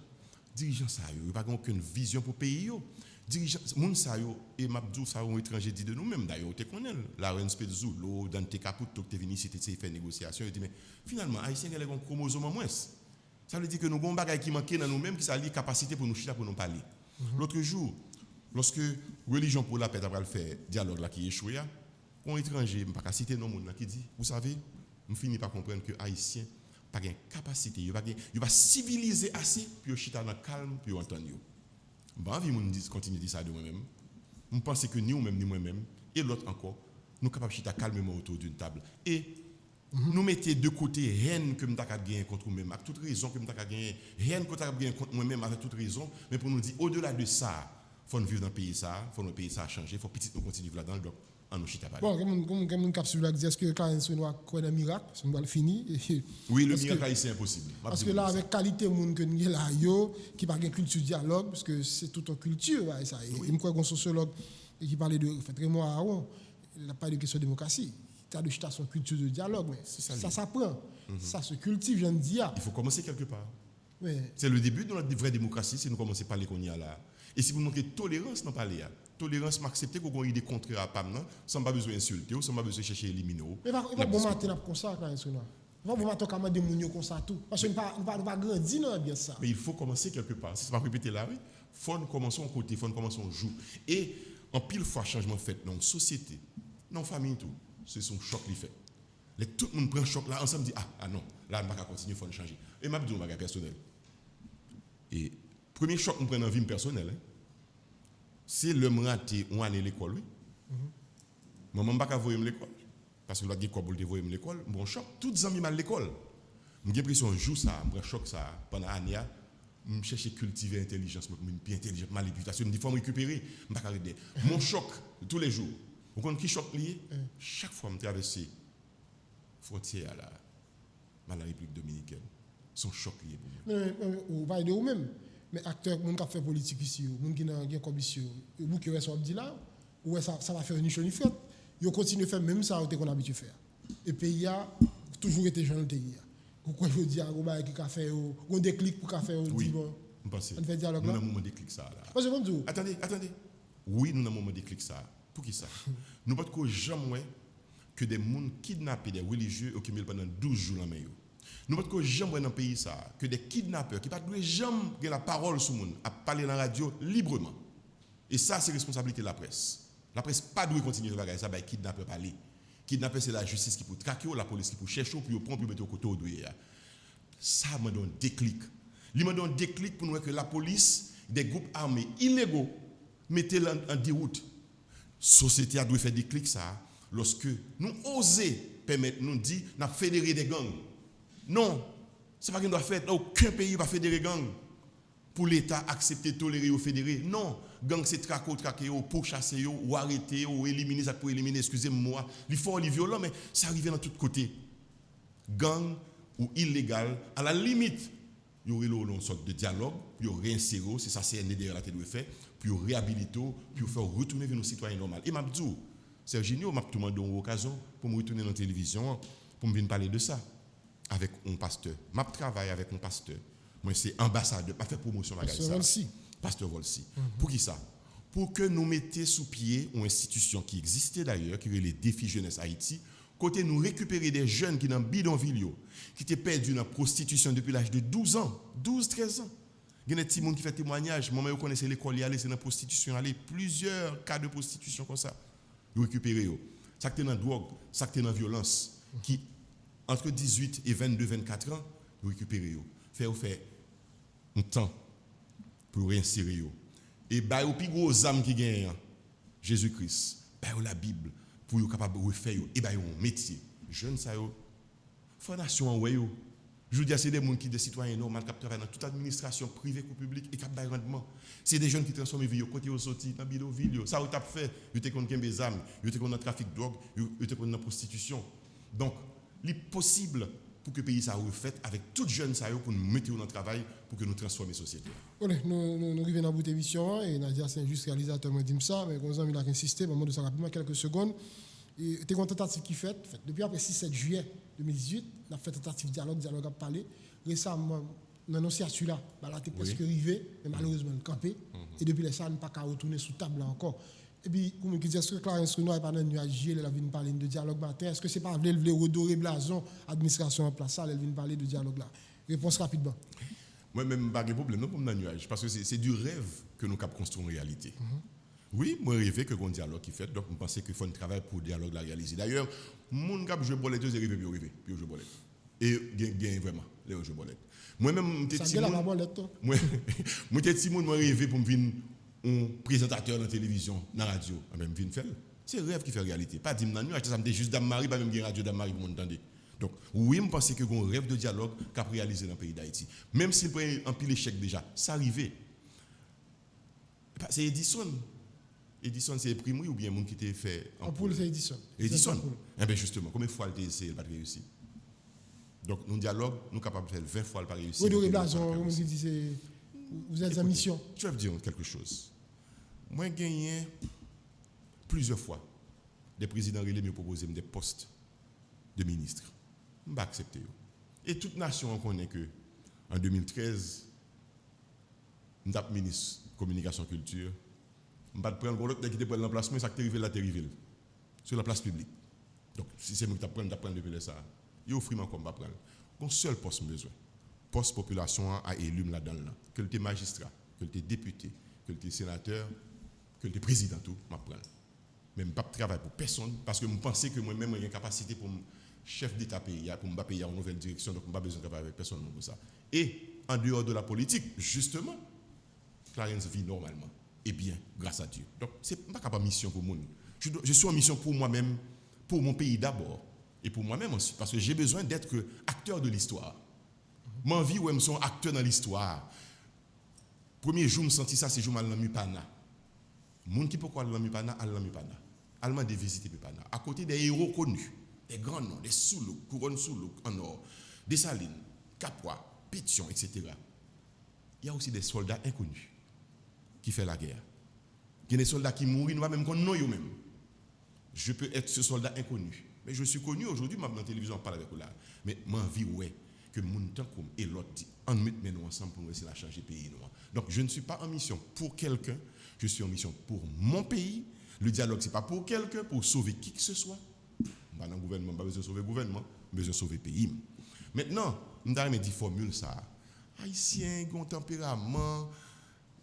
Dirigeant ça, il n'y a pas aucune vision pour le pays. Dirigeant, moun ça et Mabdou ça un étranger dit de nous-mêmes d'ailleurs, tu connais la reine Spedzulo, Dante Caputo qui est venu ici faire négociation, il dit mais finalement haïtien il a un chromosome en moins. Ça veut dire que nous avons des choses qui manquent dans nous-mêmes, qui sont les capacités pour nous chiter, pour nous parler. L'autre jour, lorsque Religion pour la paix a fait dialogue là qui échoué, un étranger, je ne vais pas citer non qui dit, vous savez, je finis par comprendre que haïtien pas de capacité, il va pas civiliser assez pour chiter dans le calme, pour entendre. Bon, envie de continuer à dire ça de moi-même. Je pense que nous-mêmes, ni moi-même, et l'autre encore, nous sommes capables de chiter calmement autour d'une table. Et nous mettons de côté haine que nous avons gagné contre nous-mêmes, avec toute raison que nous avons gagné, haine que nous avons gagné contre moi-même, avec toute raison, mais pour nous dire, au-delà de ça, il faut nous vivre dans le pays, ça, il faut notre pays ça changer, il faut petit nous continuer là-dedans, donc on nous chita pas. Bon, comme une capsule là, est-ce que Karen Sonoa connaît un miracle, ça va le finir. Oui, le miracle c'est impossible. Parce que là, avec qualité de monde que nous avons là, qui parle de culture dialogue, parce que c'est toute une culture, ça. Je crois qu'un sociologue qui parlait de Raymond Aron, il n'a pas de question de démocratie. Tu as de son culture de dialogue, mais ça s'apprend. Ça se cultive, je viens de dire. Il faut commencer quelque part. Oui. C'est le début de notre vraie démocratie, si nous commençons par parler qu'on y a là. Et si vous montrez tolérance dans parler, tolérance, m'accepter qu'on ait des idées contraires à PAM, sans pas besoin d'insulter ou sans pas besoin de chercher à éliminer. Mais il va bon matin comme ça, quand même. Il va bon matin comme des mounions comme ça, tout. Parce qu'on ne va pas grandir dans bien ça. Mais il faut commencer quelque part. Si ce n'est pas répéter là, oui, il faut nous commencer en côté, il faut nous commencer en jour. Et en pile fois, changement fait dans la société, dans la famille, tout, c'est son choc qui fait. Tout le monde prend un choc là, ensemble dit ah non, là, on ne va pas continuer, il faut nous changer. Et je vais dire un bagage personnel. Et premier choc que nous prenons dans la vie personnelle, c'est le raté on allait à l'école. Oui. Moi, je ne vais pas voir l'école. Parce que là, il y a des voir l'école. Bon choc, tous les amis à l'école. J'ai l'impression que je joue ça, je choc ça pendant l'année. Je cherche à cultiver l'intelligence, je suis bien intelligent, manipulation, il faut me récupérer. Je ne vais pas arrêter. Mon choc, tous les jours. Vous comprenez qui choc lié? Chaque fois que je traverse la frontière à la République dominicaine, son choc lié pour moi. Mais vous parlez de vous-même. Mais acteurs qui fait politique ici, qui ont une commission, vous qui sont dit là, ça va faire une chose faite. Ils continuent à faire même ça qu'on a l'habitude de faire. Et le pays a toujours été jeune le pays. Pourquoi je dis à Gouba qui a fait un déclic pour faire oui, bon. On fait dialogue là. Nous avons un moment déclic ça là. Attendez. Oui, nous avons un moment déclic ça. Pour qui ça? Nous ne pouvons jamais que des gens kidnappés, des religieux, occupés pendant 12 jours dans le main. Nous ne pouvons jamais dans le pays ça que des kidnappeurs qui ne peuvent jamais avoir la parole sur le monde, à parler dans la radio librement. Et ça, c'est responsabilité de la presse. La presse pas doit continuer à faire ça, les kidnappeurs parler. Kidnapper, c'est la justice qui peut traquer, la police qui peut chercher, puis prendre, puis mettre au côté au doué. Ça me donne déclic. Il me donne déclic pour nous voir que la police, des groupes armés illégaux, mettez en déroute. La société a dû faire déclic ça lorsque nous osons permettre, nous dire, nous fédérer des gangs. Non, ce n'est pas qu'on doit faire. Aucun pays va fédérer des gangs. Pour l'État accepter, tolérer ou fédérer. Non, gang c'est traquer, pour chasser, ou arrêter, ou éliminer, ça pour éliminer, excusez-moi. Il faut aller violent, mais ça arrive dans tous côtés. Gang ou illégal, à la limite, il y aurait une sorte de dialogue, puis il y aurait réinsérer, c'est ça c'est NDR la tête de faire, puis il réhabiliter, puis il faire retourner vers nos citoyens normaux. Et m'a dit, Serginho m'a demandé une occasion pour me retourner dans la télévision, pour me venir parler de ça, avec un pasteur. M'a travaillé avec un pasteur. Moi, c'est ambassadeur, pas faire promotion Pasteur Volsi. Pasteur Volsi. Pour qui ça? Pour que nous mettions sous pied une institution qui existait d'ailleurs, qui est les défis jeunesse Haïti, côté nous récupérer des jeunes qui dans bidonville, qui étaient perdus dans la prostitution depuis l'âge de 12 ans, 12-13 ans. Il y a des petits gens qui font témoignage. Moi, je connais l'école, c'est dans la prostitution, plusieurs cas de prostitution comme ça. Vous récupérez. Ça qui est dans la drogue, ça qui est dans la violence, qui entre 18 et 22-24 ans, vous récupérez. Faire un temps pour réinsérer. Et bah au plus gros âme qui gagne Jésus-Christ, bah la Bible pour être capable de refaire et bah un métier. Jeune ça yo. Fondation ouais yo. Je veux dire c'est des gens qui des citoyens normaux qui travaillent dans toute administration privée ou publique et qui bail rendement. C'est des jeunes qui transforment vie côté au sorti dans bidonville. Ça ou t'a fait, yo te connait des armes, yo te connait trafic de drogue, yo te connait la prostitution. Donc, il est possible pour que le pays soit refait avec toutes jeunes pour nous mettre dans le travail pour que nous transformions la société. Nous arrivons dans cette émission et Nadia c'est juste réalisateur m'a dit ça mais quand il a insisté moment de ça rapidement quelques secondes et une tentative qui fait depuis après 6-7 juillet 2018 on a fait tentative dialogue a parlé récemment l'annoncé à celui-là là t'es presque arrivé mais malheureusement le campé et depuis là ça n'a pas qu'à retourner sous table là encore. Et puis, comme je dis, est-ce que Clarence Renoir n'est pas dans le nuage, elle vient parler de dialogue matin? Est-ce que ce n'est pas elle redorer blason, administration en place, elle vient parler de dialogue là? Réponse rapidement. Moi-même, pas de problème, non, pour dans le nuage, parce que c'est du rêve que nous avons construit en réalité. Oui, moi, je rêvais que un dialogue qui fait, donc je pensais qu'il faut un travail pour le dialogue la réaliser. D'ailleurs, mon cap jouer bolette, j'ai rêvé, puis je bolette. Et gagne vraiment, les jeux bolette. Moi-même, ça gueule la bolette, moi, j'étais moi rêvé pour me venir un présentateur dans la télévision, dans la radio, même vient faire. C'est le rêve qui fait réalité. Pas dire dans nuage, ça me dit juste Dame Marie, pas même radio Dame Marie pour m'entendre. Donc, oui, je pense que un rêve de dialogue qu'a réalisé dans le pays d'Haïti. Même s'il prend un pile échec déjà, ça arrivait. C'est Edison. Edison, c'est Primoui ou bien monde qui t'a fait en poule, c'est Edison. Edison. Eh bien, justement, combien de fois il a essayé, il n'a pas réussi. Donc, nous dialogue, nous sommes capables de faire 20 fois, il n'a pas réussi. Oui, vous êtes en mission. Je vais vous dire quelque chose. Moi, j'ai gagné plusieurs fois des présidents relais me proposer des postes de ministre. Je ne vais pas accepter. Et toute nation connaît que en 2013, je suis ministre de la communication culture. Je ne vais pas prendre l'autre qui était pour l'emplacement, ça qui est arrivé là, sur la place publique. Donc, si c'est moi qui t'apprends depuis ça, il offre moi comme je vais prendre. Un seul poste besoin. Poste population a élu là-dedans. Que tu es magistrat, que tu es député, que tu es sénateur, que tu es président, tout, je prends. Même pas de travail pour personne, parce que je pensais que moi-même j'ai une capacité pour chef d'État pays, pour me payer en nouvelle direction, donc je n'ai pas besoin de travailler avec personne pour ça. Et en dehors de la politique, justement, Clarence vit normalement. Et bien, grâce à Dieu. Donc, ce n'est pas capable de mission pour moi. Je suis en mission pour moi-même, pour mon pays d'abord, et pour moi-même aussi, parce que j'ai besoin d'être acteur de l'histoire. Mon vie, où je suis acteur dans l'histoire. Premier jour, je me senti ça, c'est jour où je suis Mupana. Les gens qui peuvent aller dans Mupana, allent dans Mupana. Allemand de visiter Mupana. À côté des héros connus, des grands noms, des Soulouk, couronne Soulouk en or, des Salines, Capua, Pétion, etc. Il y a aussi des soldats inconnus qui font la guerre. Il y a des soldats qui mourent, nous ne même connaître eux-mêmes. Je peux être ce soldat inconnu. Mais je suis connu aujourd'hui, dans la télévision, on parle avec eux là. Mais ma vie, ouais, que mon temps comme et l'autre dit, on met nous ensemble pour essayer de changer le pays. Donc, je ne suis pas en mission pour quelqu'un, je suis en mission pour mon pays. Le dialogue, ce n'est pas pour quelqu'un, pour sauver qui que ce soit. Dans le gouvernement, pas besoin de sauver le gouvernement, besoin de sauver le pays. Maintenant, je me dis formule ça. Haïtien, ont un tempérament,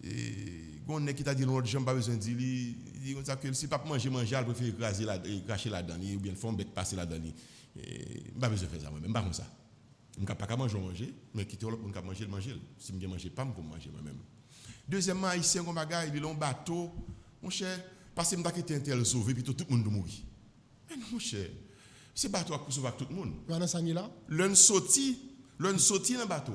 Et on est qui t'a dit l'autre jambe pas besoin de dire il dit comme ça que si pas manger elle préfère écraser la cracher là-dedans ou bien faire un bec passer là-dedans. Pas besoin de faire ça moi même pas comme ça. Je ne peux pas manger, mais quitter l'autre pour manger. Si je ne mange pas, je peux manger moi-même. Deuxièmement, ici, on a un bateau. Mon cher, parce que je suis un tel sauvé, puis tout le monde mourir. Mais non, mon cher, c'est bateau qui sauve tout le monde. L'un sorti dans le bateau,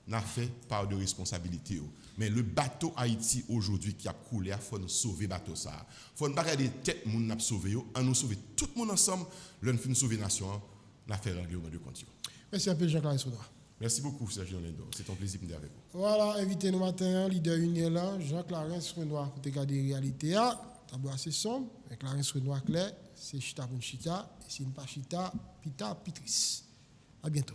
on a fait part de responsabilité. Mais le bateau Haïti aujourd'hui qui a coulé, il faut sauver le bateau. Il faut ne pas regarder tête de monde sauver, on nous sauver tout le monde ensemble, l'un fin sauver la nation, on a fait un règlement de compte. Merci un peu, Jean-Claude Renoir. Merci beaucoup, Sergio Lendo. C'est un plaisir d'être avec vous. Voilà, invité nous matin, leader union là, Jean-Clarence Renoir, pour te garder la réalité. Tableau assez sombre, avec Clarence Renoir clair, c'est Chita pour Chita, et c'est une pas Chita, Pita, Pitris. À bientôt.